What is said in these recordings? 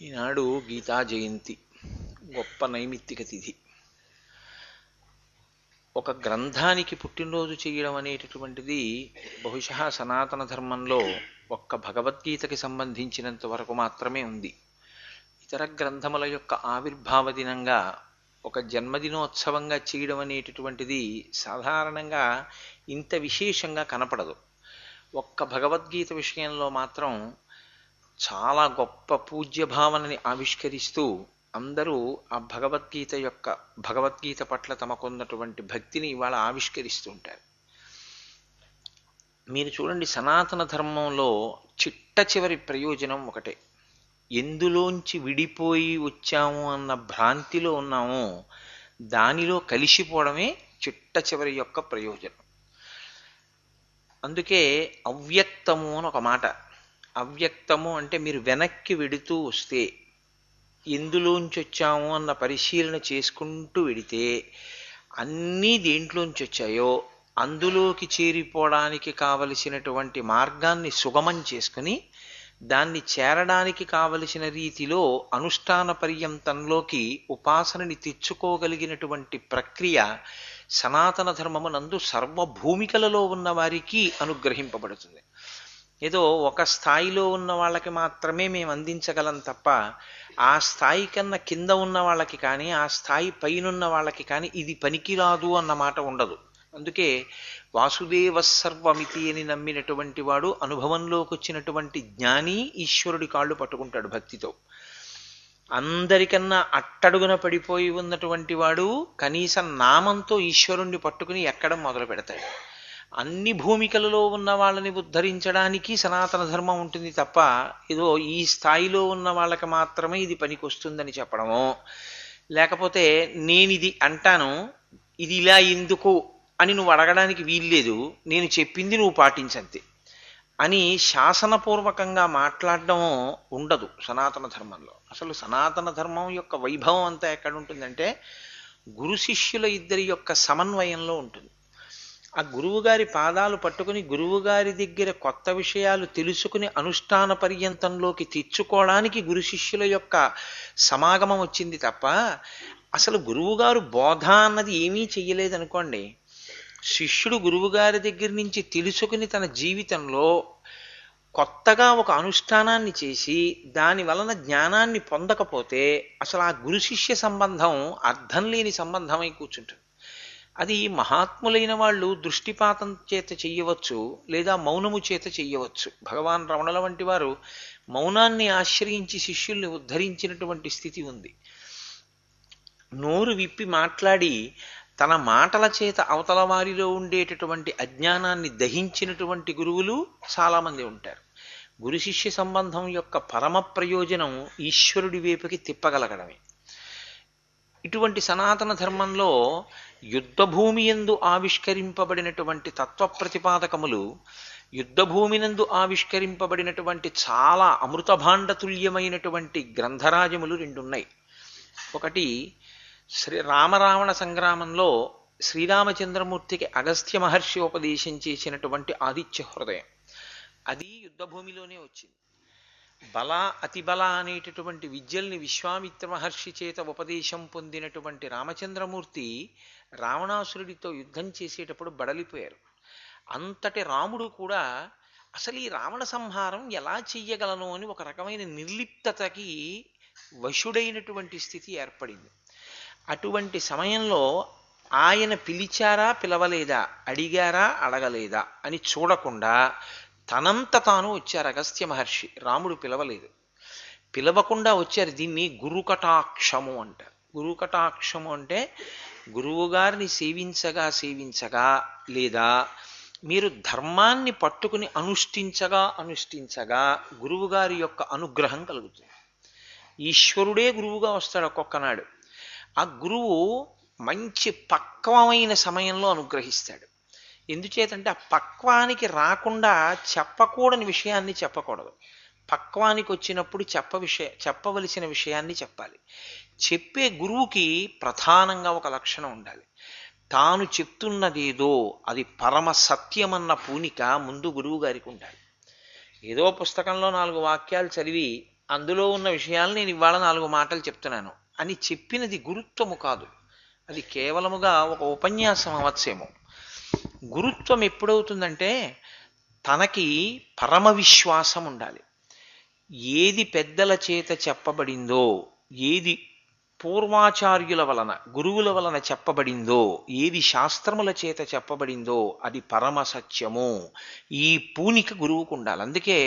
ఈనాడు గీతా జయంతి, గొప్ప నైమిత్తిక తిథి. ఒక గ్రంథానికి పుట్టినరోజు చేయడం అనేటటువంటిది బహుశా సనాతన ధర్మంలో ఒక్క భగవద్గీతకి సంబంధించినంత వరకు మాత్రమే ఉంది. ఇతర గ్రంథముల యొక్క ఆవిర్భావ దినంగా ఒక జన్మదినోత్సవంగా చేయడం అనేటటువంటిది సాధారణంగా ఇంత విశేషంగా కనపడదు. ఒక్క భగవద్గీత విషయంలో మాత్రం చాలా గొప్ప పూజ్య భావనని ఆవిష్కరిస్తూ అందరూ ఆ భగవద్గీత పట్ల తమకున్నటువంటి భక్తిని ఇవాళ ఆవిష్కరిస్తూ ఉంటారు. మీరు చూడండి, సనాతన ధర్మంలో చిట్ట చివరి ప్రయోజనం ఒకటే. ఎందులోంచి విడిపోయి వచ్చాము అన్న భ్రాంతిలో ఉన్నామో దానిలో కలిసిపోవడమే చిట్ట చివరి యొక్క ప్రయోజనం. అందుకే అవ్యక్తము అని ఒక మాట. అవ్యక్తము అంటే మీరు వెనక్కి వెడుతూ వస్తే, ఎందులోంచి వచ్చాము అన్న పరిశీలన చేసుకుంటూ వెడితే అన్నీ దేంట్లోంచి వచ్చాయో అందులోకి చేరిపోవడానికి కావలసినటువంటి మార్గాన్ని సుగమం చేసుకుని దాన్ని చేరడానికి కావలసిన రీతిలో అనుష్ఠాన పర్యంతంలోకి ఉపాసనని తెచ్చుకోగలిగినటువంటి ప్రక్రియ సనాతన ధర్మమునందు సర్వభూమికలలో ఉన్న వారికి అనుగ్రహింపబడుతుంది. ఏదో ఒక స్థాయిలో ఉన్న వాళ్ళకి మాత్రమే మేము అందించగలం తప్ప ఆ స్థాయి కన్నా కింద ఉన్న వాళ్ళకి కానీ ఆ స్థాయి పైనున్న వాళ్ళకి కానీ ఇది పనికిరాదు అన్న మాట ఉండదు. అందుకే వాసుదేవ సర్వమితి అని నమ్మినటువంటి వాడు, అనుభవంలోకి వచ్చినటువంటి జ్ఞాని ఈశ్వరుడి కాళ్ళు పట్టుకుంటాడు భక్తితో. అందరికన్నా అట్టడుగున పడిపోయి ఉన్నటువంటి వాడు కనీసం నామంతో ఈశ్వరుణ్ణి పట్టుకుని ఎక్కడం మొదలు పెడతాడు. అన్ని భూమికలలో ఉన్న వాళ్ళని ఉద్ధరించడానికి సనాతన ధర్మం ఉంటుంది తప్ప ఏదో ఈ స్థాయిలో ఉన్న వాళ్ళకి మాత్రమే ఇది పనికొస్తుందని చెప్పడమో, లేకపోతే నేను ఇది అంటాను ఇది ఇలా ఎందుకు అని నువ్వు అడగడానికి వీల్లేదు, నేను చెప్పింది నువ్వు పాటించంతే అని శాసనపూర్వకంగా మాట్లాడడం ఉండదు సనాతన ధర్మంలో. అసలు సనాతన ధర్మం యొక్క వైభవం అంతా ఎక్కడ ఉంటుందంటే గురు శిష్యుల ఇద్దరి యొక్క సమన్వయంలో ఉంటుంది. ఆ గురువుగారి పాదాలు పట్టుకుని గురువుగారి దగ్గర కొత్త విషయాలు తెలుసుకుని అనుష్ఠాన పర్యంతంలోకి తెచ్చుకోవడానికి గురు శిష్యుల యొక్క సమాగమం వచ్చింది తప్ప అసలు గురువుగారు బోధ అన్నది ఏమీ చెయ్యలేదనుకోండి. శిష్యుడు గురువుగారి దగ్గర నుంచి తెలుసుకుని తన జీవితంలో కొత్తగా ఒక అనుష్ఠానాన్ని చేసి దాని వలన జ్ఞానాన్ని పొందకపోతే అసలు ఆ గురు శిష్య సంబంధం అర్థం లేని సంబంధమై కూర్చుంటుంది. అది మహాత్ములైన వాళ్ళు దృష్టిపాతం చేత చెయ్యవచ్చు, లేదా మౌనము చేత చెయ్యవచ్చు. భగవాన్ రమణుల వంటి వారు మౌనాన్ని ఆశ్రయించి శిష్యుల్ని ఉద్ధరించినటువంటి స్థితి ఉంది. నోరు విప్పి మాట్లాడి తన మాటల చేత అవతల వారిలో ఉండేటటువంటి అజ్ఞానాన్ని దహించినటువంటి గురువులు చాలామంది ఉంటారు. గురు శిష్య సంబంధం యొక్క పరమ ప్రయోజనం ఈశ్వరుడి వైపుకి తిప్పగలగడమే. ఇటువంటి సనాతన ధర్మంలో యుద్ధభూమి యందు ఆవిష్కరింపబడినటువంటి తత్వ ప్రతిపాదకములు, యుద్ధభూమినందు ఆవిష్కరింపబడినటువంటి చాలా అమృతభాండతుల్యమైనటువంటి గ్రంథరాజములు రెండున్నాయి. ఒకటి రామరావణ సంగ్రామంలో శ్రీరామచంద్రమూర్తికి అగస్త్య మహర్షి ఉపదేశం చేసినటువంటి ఆదిత్య హృదయం. అది యుద్ధభూమిలోనే వచ్చింది. బల అతిబల అనేటటువంటి విద్యల్ని విశ్వామిత్ర మహర్షి చేత ఉపదేశం పొందినటువంటి రామచంద్రమూర్తి రావణాసురుడితో యుద్ధం చేసేటప్పుడు బడలిపోయారు. అంతటి రాముడు కూడా అసలు ఈ రావణ సంహారం ఎలా చెయ్యగలను అని ఒక రకమైన నిర్లిప్తతకి వశుడైనటువంటి స్థితి ఏర్పడింది. అటువంటి సమయంలో ఆయన పిలిచారా పిలవలేదా, అడిగారా అడగలేదా అని చూడకుండా తనంత తాను వచ్చారు అగస్త్య మహర్షి. రాముడు పిలవలేదు, పిలవకుండా వచ్చారు. దీన్ని గురుకటాక్షము అంటారు. గురుకటాక్షము అంటే గురువుగారిని సేవించగా లేదా మీరు ధర్మాన్ని పట్టుకుని అనుష్ఠించగా గురువుగారి యొక్క అనుగ్రహం కలుగుతుంది. ఈశ్వరుడే గురువుగా వస్తాడు ఒక్కొక్కనాడు. ఆ గురువు మంచి పక్వమైన సమయంలో అనుగ్రహిస్తాడు. ఎందుచేతంటే ఆ పక్వానికి రాకుండా చెప్పకూడని విషయాన్ని చెప్పకూడదు. పక్వానికి వచ్చినప్పుడు చెప్పవలసిన విషయాన్ని చెప్పాలి. చెప్పే గురువుకి ప్రధానంగా ఒక లక్షణం ఉండాలి. తాను చెప్తున్నదేదో అది పరమ సత్యమన్న పూనిక ముందు గురువు గారికి ఉండాలి. ఏదో పుస్తకంలో 4 వాక్యాలు చదివి అందులో ఉన్న విషయాలు నేను ఇవాళ 4 మాటలు చెప్తున్నాను అని చెప్పినది గురుత్వము కాదు. అది కేవలముగా ఒక ఉపన్యాసం అవచ్చేమో. గురుత్వం ఎప్పుడవుతుందంటే తనకి పరమ విశ్వాసం ఉండాలి. ఏది పెద్దల చేత చెప్పబడిందో, ఏది పూర్వాచార్యుల వలన గురువుల వలన చెప్పబడిందో, ఏది శాస్త్రముల చేత చెప్పబడిందో అది పరమ సత్యము. ఈ పూనిక గురువుకు ఉండాలి. అందుకే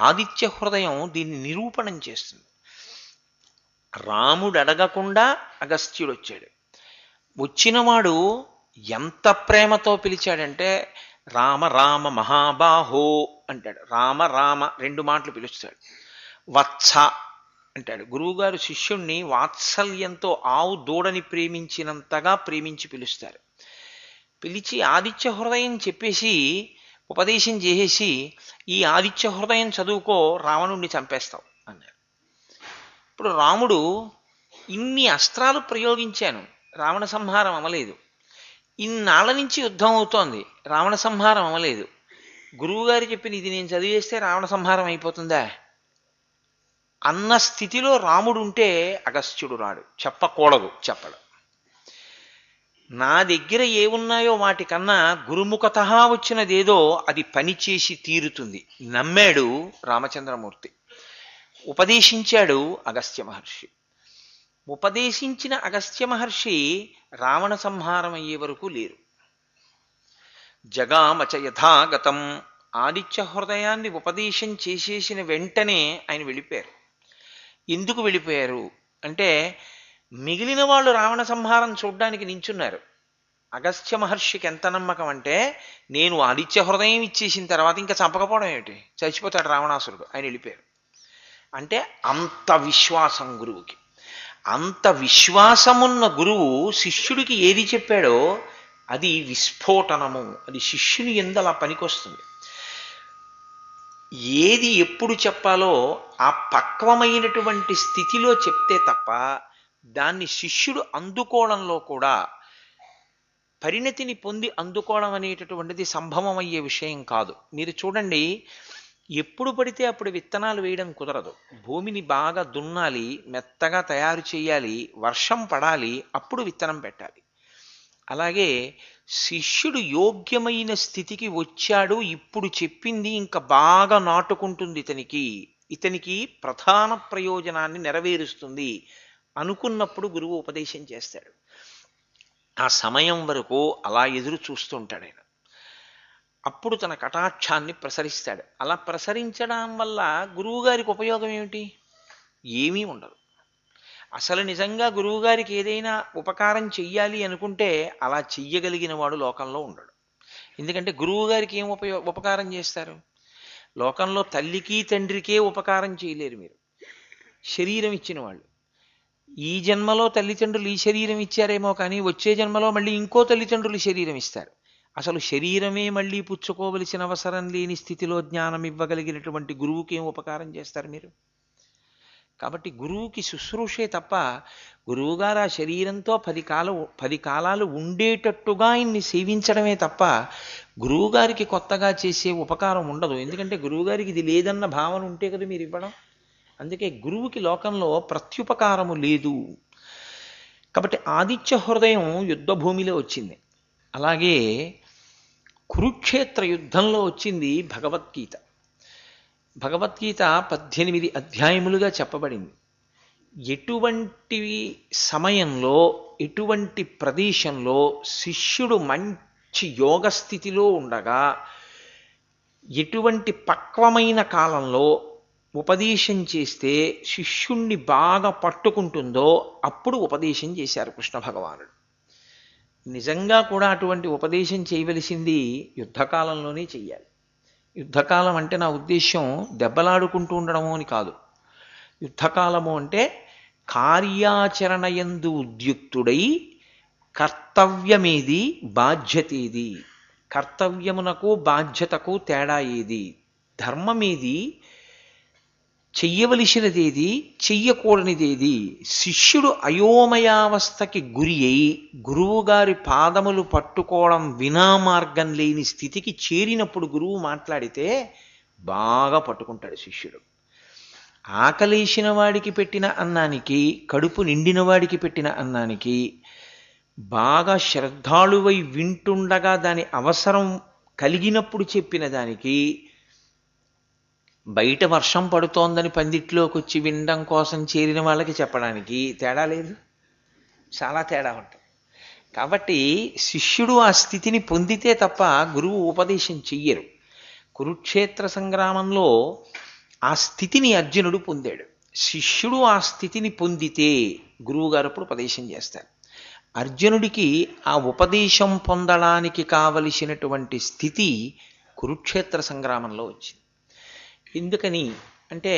ఆదిత్య హృదయం దీన్ని నిరూపణం చేస్తుంది. రాముడు అడగకుండా అగస్త్యుడు వచ్చాడు. వచ్చినవాడు ఎంత ప్రేమతో పిలిచాడంటే రామ రామ మహాబాహో అంటాడు. రామ రామ 2 మాటలు పిలుస్తాడు. వత్స అంటాడు. గురువుగారు శిష్యుణ్ణి వాత్సల్యంతో ఆవు దూడని ప్రేమించినంతగా ప్రేమించి పిలుస్తారు. పిలిచి ఆదిత్య హృదయం చెప్పేసి ఉపదేశం చేసేసి ఈ ఆదిత్య హృదయం చదువుకో రావణుణ్ణి చంపేస్తావు అన్నారు. ఇప్పుడు రాముడు ఇన్ని అస్త్రాలు ప్రయోగించాను, రావణ సంహారం అమలేదు. ఇన్నాళ్ళ నుంచి యుద్ధం అవుతోంది, రావణ సంహారం అమలేదు. గురువుగారు చెప్పిన ఇది నేను చదివేస్తే రావణ సంహారం అయిపోతుందా అన్న స్థితిలో రాముడు ఉంటే అగస్త్యుడు రాడు. చెప్పకూడదు, చెప్పడు. నా దగ్గర ఏమున్నాయో వాటికన్నా గురుముఖత వచ్చినదేదో అది పనిచేసి తీరుతుంది. నమ్మాడు రామచంద్రమూర్తి. ఉపదేశించాడు అగస్త్య మహర్షి. ఉపదేశించిన అగస్త్య మహర్షి రావణ సంహారం అయ్యే వరకు లేరు. జగామచ యథాగతం ఆదిత్య హృదయాన్ని ఉపదేశం చేసేసిన వెంటనే ఆయన వెళ్ళిపోయారు. ఎందుకు వెళ్ళిపోయారు అంటే మిగిలిన వాళ్ళు రావణ సంహారం చూడ్డానికి నించున్నారు. అగస్త్య మహర్షికి ఎంత నమ్మకం అంటే నేను ఆదిత్య హృదయం ఇచ్చేసిన తర్వాత ఇంకా చంపకపోవడం ఏమిటి, చచ్చిపోతాడు రావణాసురుడు, ఆయన వెళ్ళిపోయారు. అంటే అంత విశ్వాసం గురువుకి. అంత విశ్వాసమున్న గురువు శిష్యుడికి ఏది చెప్పాడో అది విస్ఫోటనము. అది శిష్యుని ఎందలా పనికొస్తుంది. ఏది ఎప్పుడు చెప్పాలో ఆ పక్వమైనటువంటి స్థితిలో చెప్తే తప్ప దాన్ని శిష్యుడు అందుకోవడంలో కూడా పరిణతిని పొంది అందుకోవడం అనేటటువంటిది సంభవమయ్యే విషయం కాదు. మీరు చూడండి, ఎప్పుడు పడితే అప్పుడు విత్తనాలు వేయడం కుదరదు. భూమిని బాగా దున్నాలి, మెత్తగా తయారు చేయాలి, వర్షం పడాలి, అప్పుడు విత్తనం పెట్టాలి. అలాగే శిష్యుడు యోగ్యమైన స్థితికి వచ్చాడు, ఇప్పుడు చెప్పింది ఇంకా బాగా నాటుకుంటుంది, ఇతనికి ప్రధాన ప్రయోజనాన్ని నెరవేరుస్తుంది అనుకున్నప్పుడు గురువు ఉపదేశం చేస్తాడు. ఆ సమయం వరకు అలా ఎదురు చూస్తుంటాడు ఆయన. అప్పుడు తన కటాక్షాన్ని ప్రసరిస్తాడు. అలా ప్రసరించడం వల్ల గురువుగారికి ఉపయోగం ఏమిటి? ఏమీ ఉండదు. అసలు నిజంగా గురువుగారికి ఏదైనా ఉపకారం చెయ్యాలి అనుకుంటే అలా చెయ్యగలిగిన వాడు లోకంలో ఉండడు. ఎందుకంటే గురువుగారికి ఏం ఉపకారం చేస్తారు? లోకంలో తల్లికి తండ్రికే ఉపకారం చేయలేరు మీరు. శరీరం ఇచ్చిన వాళ్ళు ఈ జన్మలో తల్లిదండ్రులు ఈ శరీరం ఇచ్చారేమో కానీ వచ్చే జన్మలో మళ్ళీ ఇంకో తల్లిదండ్రులు శరీరం ఇస్తారు. అసలు శరీరమే మళ్ళీ పుచ్చుకోవలసిన అవసరం లేని స్థితిలో జ్ఞానం ఇవ్వగలిగినటువంటి గురువుకి ఏం ఉపకారం చేస్తారు మీరు? కాబట్టి గురువుకి శుశ్రూషే తప్ప గురువుగారు ఆ శరీరంతో 10 కాలాలు ఉండేటట్టుగా ఆయన్ని సేవించడమే తప్ప గురువుగారికి కొత్తగా చేసే ఉపకారం ఉండదు. ఎందుకంటే గురువుగారికి ఇది లేదన్న భావన ఉంటే కదా మీరు ఇవ్వడం. అందుకే గురువుకి లోకంలో ప్రత్యుపకారము లేదు. కాబట్టి ఆదిత్య హృదయం యుద్ధభూమిలో వచ్చింది. అలాగే కురుక్షేత్ర యుద్ధంలో వచ్చింది భగవద్గీత. భగవద్గీత 18 అధ్యాయములుగా చెప్పబడింది. ఎటువంటి సమయంలో ఎటువంటి ప్రదేశంలో శిష్యుడు మంచి యోగ స్థితిలో ఉండగా ఎటువంటి పక్వమైన కాలంలో ఉపదేశం చేస్తే శిష్యుణ్ణి బాగా పట్టుకుంటుందో అప్పుడు ఉపదేశం చేశారు కృష్ణ భగవానుడు. నిజంగా కూడా అటువంటి ఉపదేశం చేయవలసింది యుద్ధకాలంలోనే చెయ్యాలి. యుద్ధకాలం అంటే నా ఉద్దేశం దెబ్బలాడుకుంటూ ఉండడము అని కాదు. యుద్ధకాలము అంటే కార్యాచరణయందు ఉద్యుక్తుడై కర్తవ్యమేది బాధ్యతేది, కర్తవ్యమునకు బాధ్యతకు తేడా ఏది, ధర్మమేది, చెయ్యవలసినదేది, చెయ్యకూడనిదేది, శిష్యుడు అయోమయావస్థకి గురి అయి గురువుగారి పాదములు పట్టుకోవడం వినా మార్గం లేని స్థితికి చేరినప్పుడు గురువు మాట్లాడితే బాగా పట్టుకుంటాడు శిష్యుడు. ఆకలేసిన వాడికి పెట్టిన అన్నానికి, కడుపు నిండిన వాడికి పెట్టిన అన్నానికి, బాగా శ్రద్ధాళువై వింటుండగా దాని అవసరం కలిగినప్పుడు చెప్పిన దానికి, బయట వర్షం పడుతోందని పందిట్లోకి వచ్చి వినడం కోసం చేరిన వాళ్ళకి చెప్పడానికి తేడా లేదు, చాలా తేడా ఉంటుంది. కాబట్టి శిష్యుడు ఆ స్థితిని పొందితే తప్ప గురువు ఉపదేశం చెయ్యరు. కురుక్షేత్ర సంగ్రామంలో ఆ స్థితిని అర్జునుడు పొందాడు. శిష్యుడు ఆ స్థితిని పొందితే గురువుగారు అప్పుడు ఉపదేశం చేస్తారు. అర్జునుడికి ఆ ఉపదేశం పొందడానికి కావలసినటువంటి స్థితి కురుక్షేత్ర సంగ్రామంలో వచ్చింది. ఎందుకని అంటే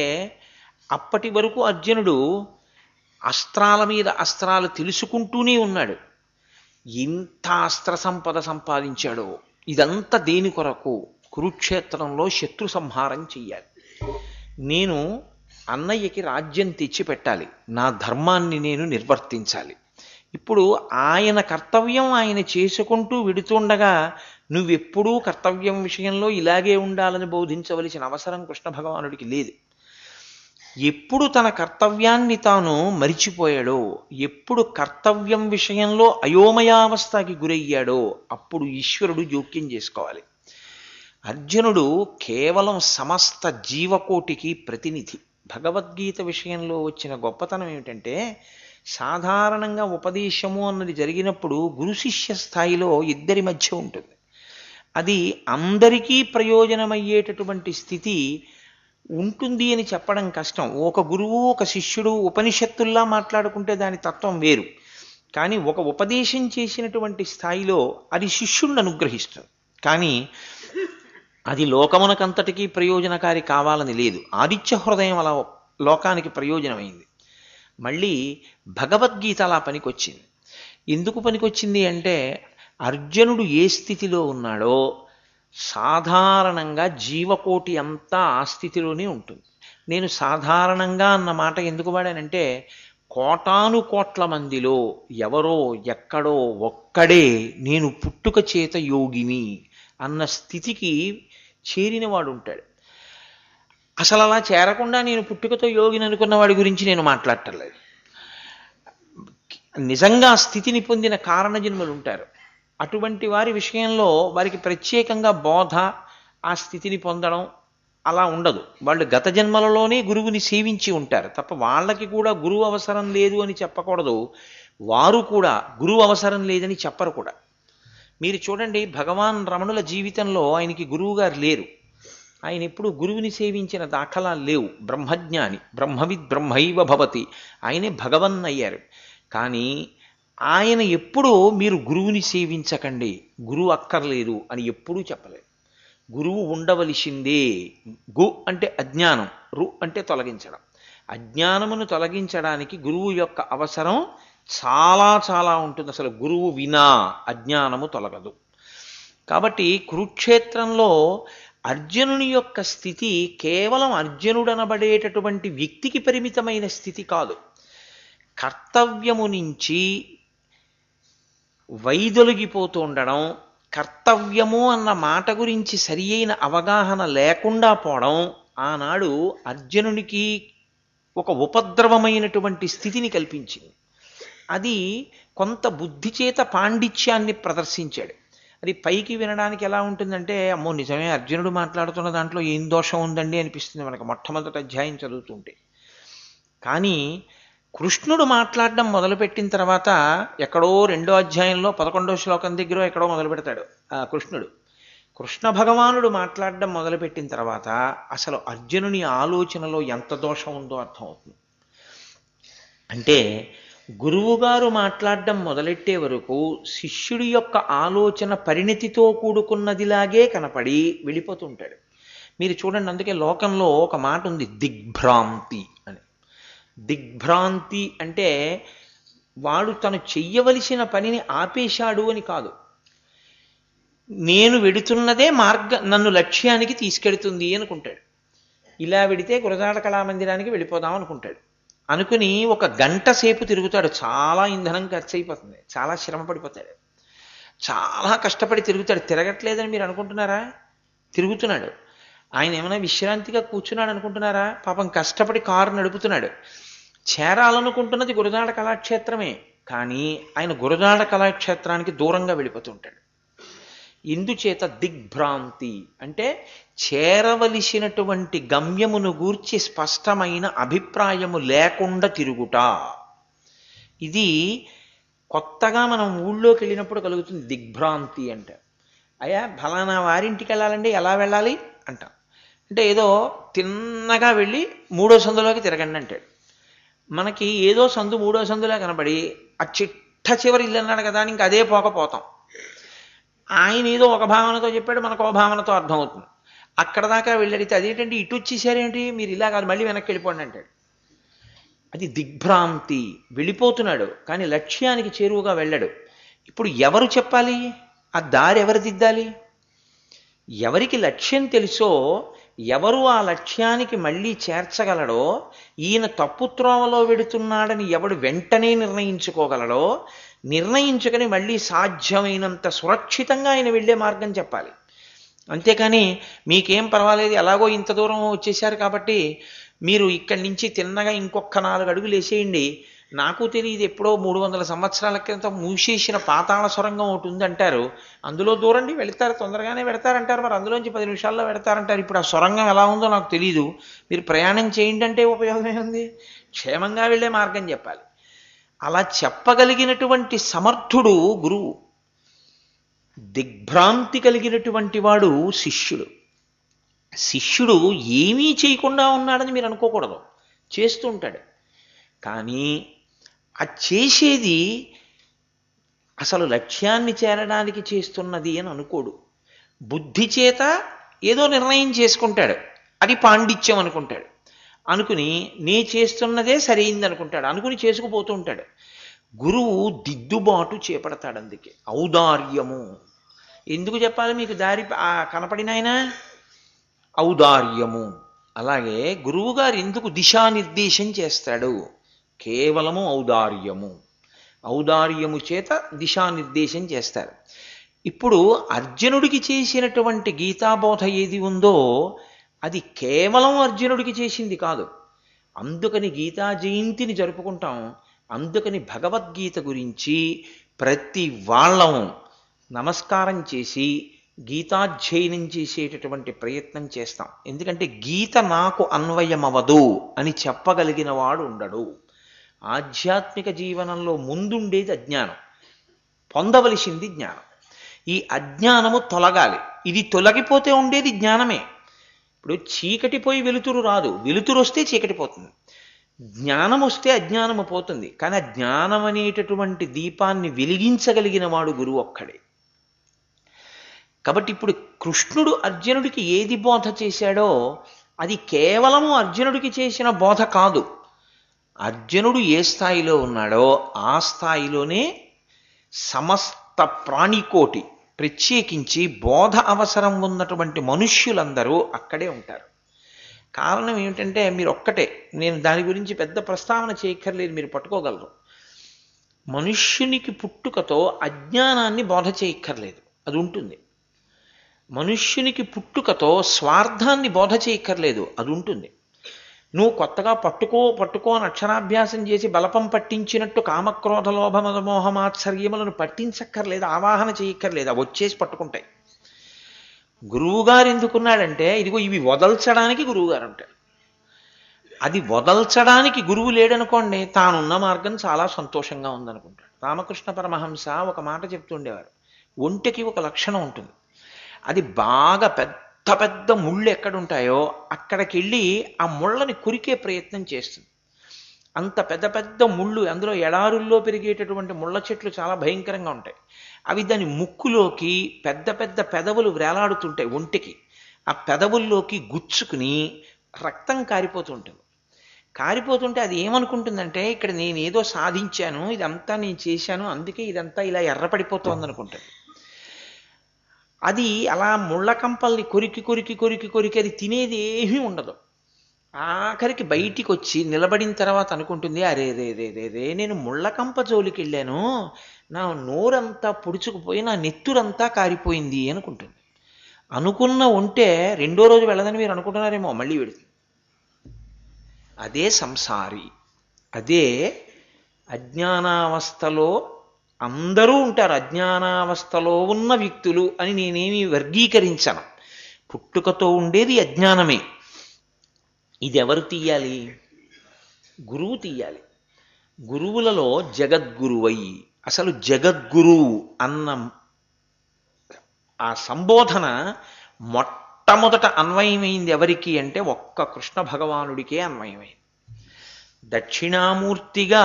అప్పటి వరకు అర్జునుడు అస్త్రాల మీద అస్త్రాలు తెలుసుకుంటూనే ఉన్నాడు. ఎంత అస్త్ర సంపద సంపాదించాడో, ఇదంతా దేని కొరకు? కురుక్షేత్రంలో శత్రు సంహారం చెయ్యాలి, నేను అన్నయ్యకి రాజ్యం తెచ్చి పెట్టాలి, నా ధర్మాన్ని నేను నిర్వర్తించాలి. ఇప్పుడు ఆయన కర్తవ్యం ఆయన చేసుకుంటూ విడుతుండగా నువ్వెప్పుడూ కర్తవ్యం విషయంలో ఇలాగే ఉండాలని బోధించవలసిన అవసరం కృష్ణ భగవానుడికి లేదు. ఎప్పుడు తన కర్తవ్యాన్ని తాను మరిచిపోయాడో, ఎప్పుడు కర్తవ్యం విషయంలో అయోమయావస్థకి గురయ్యాడో అప్పుడు ఈశ్వరుడు జోక్యం చేసుకోవాలి. అర్జునుడు కేవలం సమస్త జీవకోటికి ప్రతినిధి. భగవద్గీత విషయంలో వచ్చిన గొప్పతనం ఏమిటంటే, సాధారణంగా ఉపదేశము అన్నది జరిగినప్పుడు గురు శిష్య స్థాయిలో ఇద్దరి మధ్య ఉంటుంది. అది అందరికీ ప్రయోజనమయ్యేటటువంటి స్థితి ఉంటుంది అని చెప్పడం కష్టం. ఒక గురువు ఒక శిష్యుడు ఉపనిషత్తుల్లా మాట్లాడుకుంటే దాని తత్వం వేరు. కానీ ఒక ఉపదేశం చేసినటువంటి స్థాయిలో అది శిష్యుడిని అనుగ్రహిస్తుంది. కానీ అది లోకమునకంతటికీ ప్రయోజనకారి కావాలని లేదు. ఆదిత్య హృదయం అలా లోకానికి ప్రయోజనమైంది. మళ్ళీ భగవద్గీత అలా పనికొచ్చింది. ఎందుకు పనికొచ్చింది అంటే, అర్జునుడు ఏ స్థితిలో ఉన్నాడో సాధారణంగా జీవకోటి అంతా ఆ స్థితిలోనే ఉంటుంది. నేను సాధారణంగా అన్న మాట ఎందుకు వాడానంటే, కోటాను కోట్ల మందిలో ఎవరో ఎక్కడో ఒక్కడే నేను పుట్టుక చేత యోగిని అన్న స్థితికి చేరినవాడు ఉంటాడు. అసలు అలా చేరకుండా నేను పుట్టుకతో యోగిని అనుకున్న వాడి గురించి నేను మాట్లాడటలేదు. నిజంగా స్థితిని పొందిన కారణజన్మలు ఉంటారు. అటువంటి వారి విషయంలో వారికి ప్రత్యేకంగా బోధ, ఆ స్థితిని పొందడం అలా ఉండదు. వాళ్ళు గత జన్మలలోనే గురువుని సేవించి ఉంటారు తప్ప వాళ్ళకి కూడా గురువు అవసరం లేదు అని చెప్పకూడదు. వారు కూడా గురువు అవసరం లేదని చెప్పరు కూడా. మీరు చూడండి, భగవాన్ రమణుల జీవితంలో ఆయనకి గురువుగారు లేరు. ఆయన ఎప్పుడు గురువుని సేవించిన దాఖలాలు లేవు. బ్రహ్మజ్ఞాని, బ్రహ్మవిద్ బ్రహ్మైవ భవతి, ఆయనే భగవన్ అయ్యారు. కానీ ఆయన ఎప్పుడూ మీరు గురువుని సేవించకండి, గురువు అక్కర్లేదు అని ఎప్పుడూ చెప్పలేదు. గురువు ఉండవలసిందే. గు అంటే అజ్ఞానం, రు అంటే తొలగించడం. అజ్ఞానమును తొలగించడానికి గురువు యొక్క అవసరం చాలా చాలా ఉంటుంది. అసలు గురువు వినా అజ్ఞానము తొలగదు. కాబట్టి కురుక్షేత్రంలో అర్జునుని యొక్క స్థితి కేవలం అర్జునుడనబడేటటువంటి వ్యక్తికి పరిమితమైన స్థితి కాదు. కర్తవ్యము నుంచి వైదొలిగిపోతూ ఉండడం, కర్తవ్యము అన్న మాట గురించి సరి అయిన అవగాహన లేకుండా పోవడం ఆనాడు అర్జునునికి ఒక ఉపద్రవమైనటువంటి స్థితిని కల్పించింది. అది కొంత బుద్ధి చేత పాండిత్యాన్ని ప్రదర్శించాడు. అది పైకి వినడానికి ఎలా ఉంటుందంటే, అమ్మో నిజమే అర్జునుడు మాట్లాడుతున్న దాంట్లో ఏం దోషం ఉందండి అనిపిస్తుంది మనకు మొట్టమొదటి అధ్యాయం చదువుతుంటే. కానీ కృష్ణుడు మాట్లాడడం మొదలుపెట్టిన తర్వాత ఎక్కడో 2వ అధ్యాయంలో 11వ శ్లోకం దగ్గర ఎక్కడో మొదలు పెడతాడు కృష్ణ భగవానుడు మాట్లాడడం మొదలుపెట్టిన తర్వాత అసలు అర్జునుని ఆలోచనలో ఎంత దోషం ఉందో అర్థమవుతుంది. అంటే గురువుగారు మాట్లాడడం మొదలెట్టే వరకు శిష్యుడి యొక్క ఆలోచన పరిణతితో కూడుకున్నదిలాగే కనపడి వెళ్ళిపోతుంటాడు. మీరు చూడండి, అందుకే లోకంలో ఒక మాట ఉంది, దిగ్భ్రాంతి అని. దిగ్భ్రాంతి అంటే వాడు తను చెయ్యవలసిన పనిని ఆపేశాడు అని కాదు. నేను వెడుతున్నదే నన్ను లక్ష్యానికి తీసుకెడుతుంది అనుకుంటాడు. ఇలా వెడితే గురజాడ కళామందిరానికి వెళ్ళిపోదాం అనుకుంటాడు. అనుకుని 1 గంట సేపు తిరుగుతాడు. చాలా ఇంధనం ఖర్చు అయిపోతుంది, చాలా శ్రమ పడిపోతాడు, చాలా కష్టపడి తిరుగుతాడు. తిరగట్లేదని మీరు అనుకుంటున్నారా? తిరుగుతున్నాడు. ఆయన ఏమైనా విశ్రాంతిగా కూర్చున్నాడు అనుకుంటున్నారా? పాపం కష్టపడి కారు నడుపుతున్నాడు. చేరాలనుకుంటున్నది గురజాడ కళాక్షేత్రమే, కానీ ఆయన గురజాడ కళాక్షేత్రానికి దూరంగా వెళ్ళిపోతుంటాడు. ఇందుచేత దిగ్భ్రాంతి అంటే చేరవలసినటువంటి గమ్యమును గూర్చి స్పష్టమైన అభిప్రాయము లేకుండా తిరుగుట. ఇది కొత్తగా మనం ఊళ్ళోకి వెళ్ళినప్పుడు కలుగుతుంది దిగ్భ్రాంతి అంటే. అయ్యా ఫలానా వారింటికి వెళ్ళాలండి, ఎలా వెళ్ళాలి అంటాం. అంటే ఏదో తిన్నగా వెళ్ళి మూడో సందులోకి తిరగండి అంటాడు. మనకి ఏదో సందు మూడో సందులో కనబడి ఆ చిట్ట చివరి ఇల్లు అన్నాడు కదా అని ఇంక అదే పోకపోతాం. ఆయన ఏదో ఒక భావనతో చెప్పాడు, మనకు ఒక భావనతో అర్థమవుతుంది. అక్కడ దాకా వెళ్ళడితే అదేంటంటే ఇటు వచ్చేసారేంటి, మీరు ఇలా కాదు మళ్ళీ వెనక్కి వెళ్ళిపోండి అంటాడు. అది దిగ్భ్రాంతి. వెళ్ళిపోతున్నాడు కానీ లక్ష్యానికి చేరువుగా వెళ్ళాడు. ఇప్పుడు ఎవరు చెప్పాలి, ఆ దారి ఎవరు దిద్దాలి? ఎవరికి లక్ష్యం తెలుసో, ఎవరు ఆ లక్ష్యానికి మళ్ళీ చేర్చగలడో, ఈయన తప్పుత్రోవలో వెడుతున్నాడని ఎవడు వెంటనే నిర్ణయించుకోగలడో, నిర్ణయించుకొని మళ్ళీ సాధ్యమైనంత సురక్షితంగా ఆయన వెళ్ళే మార్గం చెప్పాలి. అంతేకాని మీకేం పర్వాలేదు, ఎలాగో ఇంత దూరం వచ్చేసారు కాబట్టి మీరు ఇక్కడి నుంచి తిన్నగా ఇంకొక 4 అడుగులు వేసేయండి, నాకు తెలియదు ఎప్పుడో 300 సంవత్సరాల క్రితం మూసేసిన పాతాళ సొరంగం ఒకటి ఉంది అంటారు, అందులో దూరండి వెళతారు, తొందరగానే వెడతారంటారు, మరి అందులోంచి 10 నిమిషాల్లో వెడతారంటారు. ఇప్పుడు ఆ సొరంగం ఎలా ఉందో నాకు తెలియదు, మీరు ప్రయాణం చేయండి అంటే ఉపయోగమే ఉంది? క్షేమంగా వెళ్ళే మార్గం చెప్పాలి. అలా చెప్పగలిగినటువంటి సమర్థుడు గురువు. దిగ్భ్రాంతి కలిగినటువంటి వాడు శిష్యుడు. శిష్యుడు ఏమీ చేయకుండా ఉన్నాడని మీరు అనుకోకూడదు, చేస్తూ ఉంటాడు. కానీ ఆ చేసేది అసలు లక్ష్యాన్ని చేరడానికి చేస్తున్నది అని అనుకోడు. బుద్ధి చేత ఏదో నిర్ణయం చేసుకుంటాడు, అది పాండిత్యం అనుకుంటాడు. అనుకుని నే చేస్తున్నదే సరైంది అనుకుంటాడు, అనుకుని చేసుకుపోతూ ఉంటాడు. గురువు దిద్దుబాటు చేపడతాడు. అందుకే ఔదార్యము. ఎందుకు చెప్పాలి మీకు దారి కనపడినాయనా? ఔదార్యము. అలాగే గురువుగారు ఎందుకు దిశానిర్దేశం చేస్తాడు? కేవలము ఔదార్యము. ఔదార్యము చేత దిశానిర్దేశం చేస్తారు. ఇప్పుడు అర్జునుడికి చేసినటువంటి గీతాబోధ ఏది ఉందో అది కేవలం అర్జునుడికి చేసింది కాదు. అందుకని గీతా జయంతిని జరుపుకుంటాం. అందుకని భగవద్గీత గురించి ప్రతి వాళ్ళం నమస్కారం చేసి గీతాధ్యయనం చేసేటటువంటి ప్రయత్నం చేస్తాం. ఎందుకంటే గీత నాకు అన్వయమవదు అని చెప్పగలిగిన వాడు ఉండడు. ఆధ్యాత్మిక జీవనంలో ముందుండేది అజ్ఞానం, పొందవలసింది జ్ఞానం. ఈ అజ్ఞానము తొలగాలి. ఇది తొలగిపోతే ఉండేది జ్ఞానమే. ఇప్పుడు చీకటి పోయి వెలుతురు రాదు, వెలుతురు వస్తే చీకటి పోతుంది. జ్ఞానం వస్తే అజ్ఞానము పోతుంది. కానీ ఆ జ్ఞానం అనేటటువంటి దీపాన్ని వెలిగించగలిగిన వాడు గురువు ఒక్కడే. కాబట్టి ఇప్పుడు కృష్ణుడు అర్జునుడికి ఏది బోధ చేశాడో అది కేవలము అర్జునుడికి చేసిన బోధ కాదు. అర్జునుడు ఏ స్థాయిలో ఉన్నాడో ఆ స్థాయిలోనే సమస్త ప్రాణికోటి, ప్రత్యేకించి బోధ అవసరం ఉన్నటువంటి మనుష్యులందరూ అక్కడే ఉంటారు. కారణం ఏమిటంటే మీరు ఒక్కటే, నేను దాని గురించి పెద్ద ప్రస్తావన చేయక్కర్లేదు, మీరు పట్టుకోగలరు. మనుష్యునికి పుట్టుకతో అజ్ఞానాన్ని బోధ చేయక్కర్లేదు, అది ఉంటుంది. మనుష్యునికి పుట్టుకతో స్వార్థాన్ని బోధ చేయక్కర్లేదు, అది ఉంటుంది. నువ్వు కొత్తగా పట్టుకో అని అక్షరాభ్యాసం చేసి బలపం పట్టించినట్టు కామక్రోధ లోభ మదమోహమాత్సర్యములను పట్టించక్కర్లేదు, ఆవాహన చేయక్కర్లేదు, అవి వచ్చేసి పట్టుకుంటాయి. గురువుగారు ఎందుకున్నాడంటే ఇదిగో ఇవి వదల్చడానికి గురువుగారు ఉంటాడు. అది వదల్చడానికి గురువు లేడనుకోండి, తానున్న మార్గం చాలా సంతోషంగా ఉందనుకుంటాడు. రామకృష్ణ పరమహంస ఒక మాట చెప్తుండేవారు, ఒంటెకి ఒక లక్షణం ఉంటుంది. అది బాగా పెద్ద పెద్ద ముళ్ళు ఎక్కడుంటాయో అక్కడికి వెళ్ళి ఆ ముళ్ళని కొరికే ప్రయత్నం చేస్తుంది. అంత పెద్ద పెద్ద ముళ్ళు, అందులో ఎడారుల్లో పెరిగేటటువంటి ముళ్ళ చెట్లు చాలా భయంకరంగా ఉంటాయి. అవి దాని ముక్కులోకి పెద్ద పెద్ద పెదవులు వేలాడుతుంటాయి ఒంటికి. ఆ పెదవుల్లోకి గుచ్చుకుని రక్తం కారిపోతుంటుంది. కారిపోతుంటే అది ఏమనుకుంటుందంటే ఇక్కడ నేనేదో సాధించాను, ఇదంతా నేను చేశాను, అందుకే ఇదంతా ఇలా ఎర్రపడిపోతోంది అనుకుంటుంది. అది అలా ముళ్ళ కంపల్ని కొరికి కొరికి కొరికి కొరికి అది తినేది ఏమీ ఉండదు. ఆఖరికి బయటికి వచ్చి నిలబడిన తర్వాత అనుకుంటుంది, అరే రే రే రే రే నేను ముళ్ళకంప జోలికి వెళ్ళాను, నా నోరంతా పొడుచుకుపోయి నా నెత్తురంతా కారిపోయింది అనుకుంటుంది. అనుకున్న ఉంటే రెండో రోజు వెళ్ళదని మీరు అనుకుంటున్నారేమో, మళ్ళీ వెళుతుంది. అదే సంసారి. అదే అజ్ఞానావస్థలో అందరూ ఉంటారు. అజ్ఞానావస్థలో ఉన్న వ్యక్తులు అని నేనేమి వర్గీకరించను. పుట్టుకతో ఉండేది అజ్ఞానమే. ఇది ఎవరు తీయాలి? గురువు తీయాలి. గురువులలో జగద్గురువై, అసలు జగద్గురువు అన్న ఆ సంబోధన మొట్టమొదట అన్వయమైంది ఎవరికి అంటే ఒక్క కృష్ణ భగవానుడికే అన్వయమైంది. దక్షిణామూర్తిగా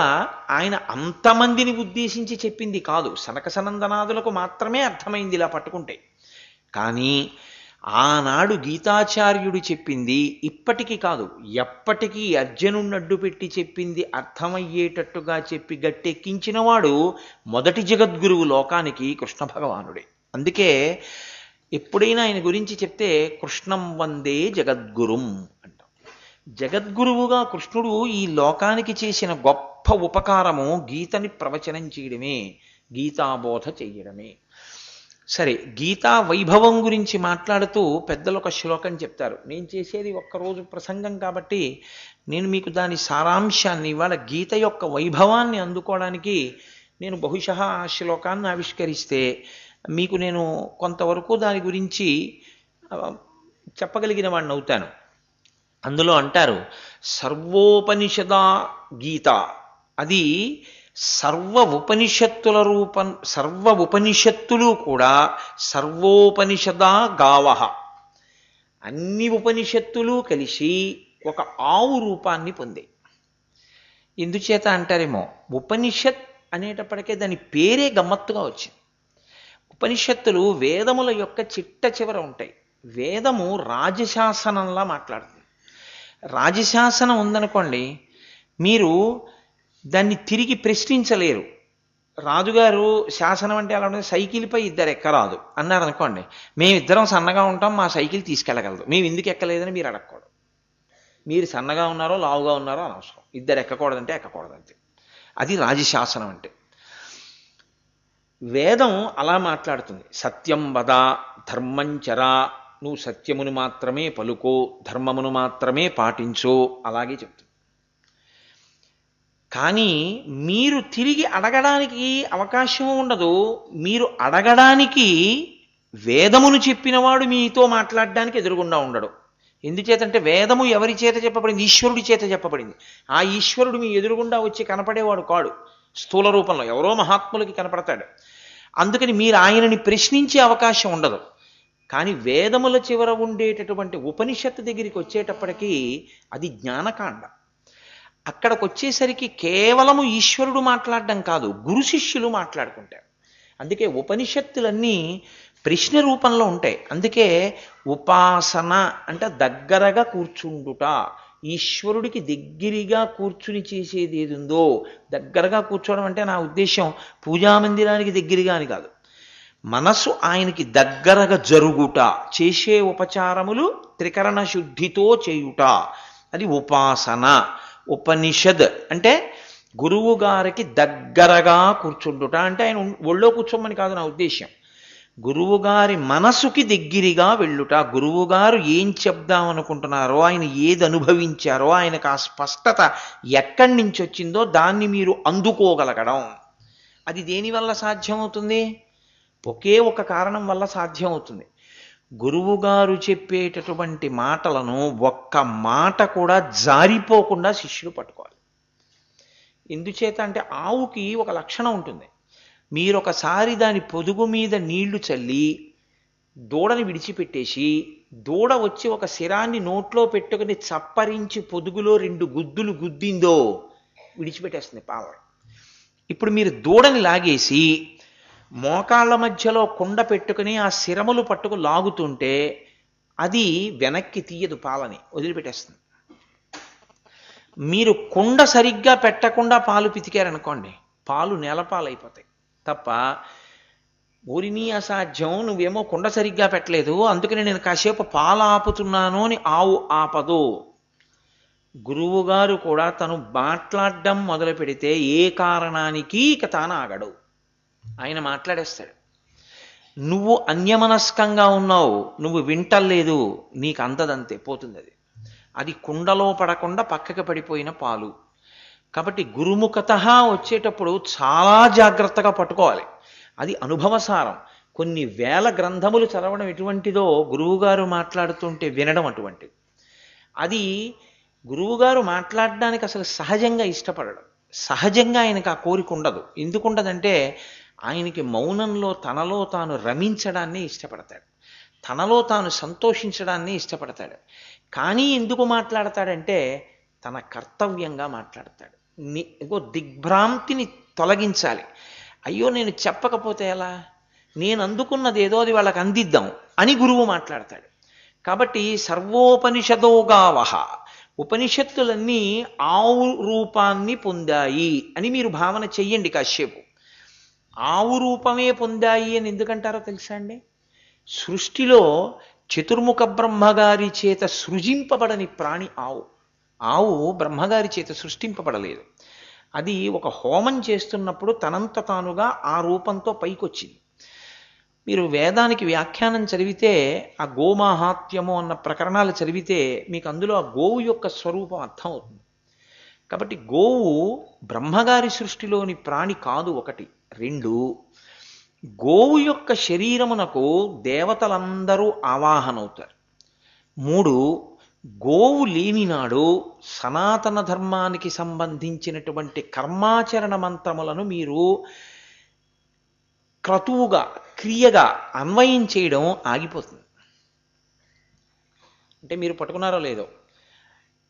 ఆయన అంతమందిని ఉద్దేశించి చెప్పింది కాదు, సనక సనందనాదులకు మాత్రమే అర్థమైంది ఇలా పట్టుకుంటే. కానీ ఆనాడు గీతాచార్యుడు చెప్పింది ఇప్పటికీ కాదు, ఎప్పటికీ అర్జునుడిని అడ్డుపెట్టి చెప్పింది అర్థమయ్యేటట్టుగా చెప్పి గట్టెక్కించినవాడు మొదటి జగద్గురువు లోకానికి కృష్ణ భగవానుడే. అందుకే ఎప్పుడైనా ఆయన గురించి చెప్తే కృష్ణం వందే జగద్గురుం అంటాం. జగద్గురువుగా కృష్ణుడు ఈ లోకానికి చేసిన గొప్ప ఉపకారము గీతని ప్రవచనం చేయడమే, గీతాబోధ చెయ్యడమే. సరే, గీతా వైభవం గురించి మాట్లాడుతూ పెద్దలు ఒక శ్లోకం చెప్తారు. నేను చేసేది ఒక్కరోజు ప్రసంగం కాబట్టి నేను మీకు దాని సారాంశాన్ని, ఇవాళ గీత యొక్క వైభవాన్ని అందుకోవడానికి నేను బహుశः ఆ శ్లోకాన్ని ఆవిష్కరిస్తే మీకు నేను కొంతవరకు దాని గురించి చెప్పగలిగిన వాడిని అవుతాను. అందులో అంటారు, సర్వోపనిషదా గీత, అది సర్వ ఉపనిషత్తులు కూడా సర్వోపనిషదా గావః, అన్ని ఉపనిషత్తులు కలిసి ఒక ఆవు రూపాన్ని పొందే. ఎందుచేత అంటారేమో, ఉపనిషత్ అనేటప్పటికే దాని పేరే గమ్మత్తుగా వచ్చింది. ఉపనిషత్తులు వేదముల యొక్క చిట్ట చివర ఉంటాయి. వేదము రాజశాసనంలా మాట్లాడుతుంది. రాజశాసనం ఉందనుకోండి, మీరు దాన్ని తిరిగి ప్రశ్నించలేరు. రాజుగారు శాసనం అంటే ఎలా ఉంటుంది, సైకిల్పై ఇద్దరు ఎక్కరాదు అన్నారు అనుకోండి, మేమిద్దరం సన్నగా ఉంటాం, మా సైకిల్ తీసుకెళ్ళగలదు, మేము ఎందుకు ఎక్కలేదని మీరు అడగకూడదు. మీరు సన్నగా ఉన్నారో లావుగా ఉన్నారో అనవసరం, ఇద్దరు ఎక్కకూడదంటే ఎక్కకూడదంతే. అది రాజశాసనం అంటే. వేదం అలా మాట్లాడుతుంది. సత్యం వద ధర్మంచరా, నువ్వు సత్యమును మాత్రమే పలుకో, ధర్మమును మాత్రమే పాటించో, అలాగే చెప్తుంది. కానీ మీరు తిరిగి అడగడానికి అవకాశం ఉండదు. మీరు అడగడానికి వేదమును చెప్పినవాడు మీతో మాట్లాడడానికి ఎదురుగుండా ఉండడు. ఎందుచేతంటే వేదము ఎవరి చేత చెప్పబడింది? ఈశ్వరుడి చేత చెప్పబడింది. ఆ ఈశ్వరుడు మీ ఎదురుగుండా వచ్చి కనపడేవాడు కాడు, స్థూల రూపంలో ఎవరో మహాత్ములకి కనపడతాడు. అందుకని మీరు ఆయనని ప్రశ్నించే అవకాశం ఉండదు. కానీ వేదముల చివర ఉండేటటువంటి ఉపనిషత్తు దగ్గరికి వచ్చేటప్పటికీ అది జ్ఞానకాండ. అక్కడికి వచ్చేసరికి కేవలము ఈశ్వరుడు మాట్లాడడం కాదు, గురు శిష్యులు మాట్లాడుకుంటారు. అందుకే ఉపనిషత్తులన్నీ ప్రశ్న రూపంలో ఉంటాయి. అందుకే ఉపాసన అంటే దగ్గరగా కూర్చుండుట. ఈశ్వరుడికి దగ్గరగా కూర్చుని చేసేది ఏది ఉందో, దగ్గరగా కూర్చోవడం అంటే నా ఉద్దేశం పూజామందిరానికి దగ్గరగా అని కాదు, మనసు ఆయనకి దగ్గరగా జరుగుట, చేసే ఉపచారములు త్రికరణ శుద్ధితో చేయుట, అది ఉపాసన. ఉపనిషద్ అంటే గురువు గారికి దగ్గరగా కూర్చుండుట అంటే ఆయన ఒళ్ళో కూర్చోమని కాదు నా ఉద్దేశం, గురువుగారి మనసుకి దగ్గరగా వెళ్ళుట. గురువుగారు ఏం చెప్దామనుకుంటున్నారో, ఆయన ఏది అనుభవించారో, ఆయనకు ఆ స్పష్టత ఎక్కడి నుంచి వచ్చిందో దాన్ని మీరు అందుకోగలగడం. అది దేనివల్ల సాధ్యమవుతుంది? ఒకే ఒక కారణం వల్ల సాధ్యమవుతుంది. గురువుగారు చెప్పేటటువంటి మాటలను ఒక్క మాట కూడా జారిపోకుండా శిష్యుడు పట్టుకోవాలి. ఎందుచేత అంటే ఆవుకి ఒక లక్షణం ఉంటుంది. మీరు ఒకసారి దాని పొదుగు మీద నీళ్లు చల్లి దూడని విడిచిపెట్టేసి, దూడ వచ్చి ఒక శిరాన్ని నోట్లో పెట్టుకుని చప్పరించి పొదుగులో 2 గుద్దులు గుద్దిందో విడిచిపెట్టేస్తుంది పాల. ఇప్పుడు మీరు దూడని లాగేసి మోకాళ్ళ మధ్యలో కుండ పెట్టుకుని ఆ శిరములు పట్టుకు లాగుతుంటే అది వెనక్కి తీయదు, పాలని వదిలిపెట్టేస్తుంది. మీరు కుండ సరిగ్గా పెట్టకుండా పాలు పితికారనుకోండి, పాలు నేలపాలైపోతాయి తప్ప, ఊరిని అసాధ్యం, నువ్వేమో కుండ సరిగ్గా పెట్టలేదు అందుకని నేను కాసేపు పాలు ఆపుతున్నాను అని ఆవు ఆపదు. గురువుగారు కూడా తను మాట్లాడడం మొదలు పెడితే ఏ కారణానికి ఇక తాను ఆగడు, ఆయన మాట్లాడేస్తాడు. నువ్వు అన్యమనస్కంగా ఉన్నావు, నువ్వు వింటలేదు, నీకు అందదంతే, పోతుంది అది. అది కుండలో పడకుండా పక్కకి పడిపోయిన పాలు. కాబట్టి గురుముఖత వచ్చేటప్పుడు చాలా జాగ్రత్తగా పట్టుకోవాలి. అది అనుభవసారం. కొన్ని వేల గ్రంథములు చదవడం ఎటువంటిదో గురువుగారు మాట్లాడుతుంటే వినడం అటువంటిది. అది గురువుగారు మాట్లాడడానికి అసలు సహజంగా ఇష్టపడడం. సహజంగా ఆయనకు ఆ కోరిక ఉండదు. ఎందుకుండదంటే ఆయనకి మౌనంలో తనలో తాను రమించడాన్ని ఇష్టపడతాడు, తనలో తాను సంతోషించడాన్ని ఇష్టపడతాడు. కానీ ఎందుకు మాట్లాడతాడంటే తన కర్తవ్యంగా మాట్లాడతాడు. దిగ్భ్రాంతిని తొలగించాలి. అయ్యో నేను చెప్పకపోతే ఎలా, నేను అందుకున్నది ఏదో అది వాళ్ళకి అందిద్దాం అని గురువు మాట్లాడతాడు. కాబట్టి సర్వోపనిషదోగావహ, ఉపనిషత్తులన్నీ ఆవు రూపాన్ని పొందాయి అని మీరు భావన చెయ్యండి కాసేపు. ఆవు రూపమే పొందాయి అని ఎందుకంటారో తెలుసా అండి? సృష్టిలో చతుర్ముఖ బ్రహ్మగారి చేత సృజింపబడని ప్రాణి ఆవు. ఆవు బ్రహ్మగారి చేత సృష్టింపబడలేదు. అది ఒక హోమం చేస్తున్నప్పుడు తనంత తానుగా ఆ రూపంతో పైకొచ్చింది. మీరు వేదానికి వ్యాఖ్యానం చదివితే, ఆ గోమాహాత్మ్యము అన్న ప్రకరణాలు చదివితే మీకు అందులో ఆ గోవు యొక్క స్వరూపం అర్థం అవుతుంది. కాబట్టి గోవు బ్రహ్మగారి సృష్టిలోని ప్రాణి కాదు, ఒకటి. రెండు, గోవు యొక్క శరీరమునకు దేవతలందరూ ఆవాహనవుతారు. మూడు, గోవు లేనినాడు సనాతన ధర్మానికి సంబంధించినటువంటి కర్మాచరణ మంత్రములను మీరు క్రతువుగా, క్రియగా అన్వయం చేయడం ఆగిపోతుంది. అంటే మీరు పట్టుకున్నారో లేదో,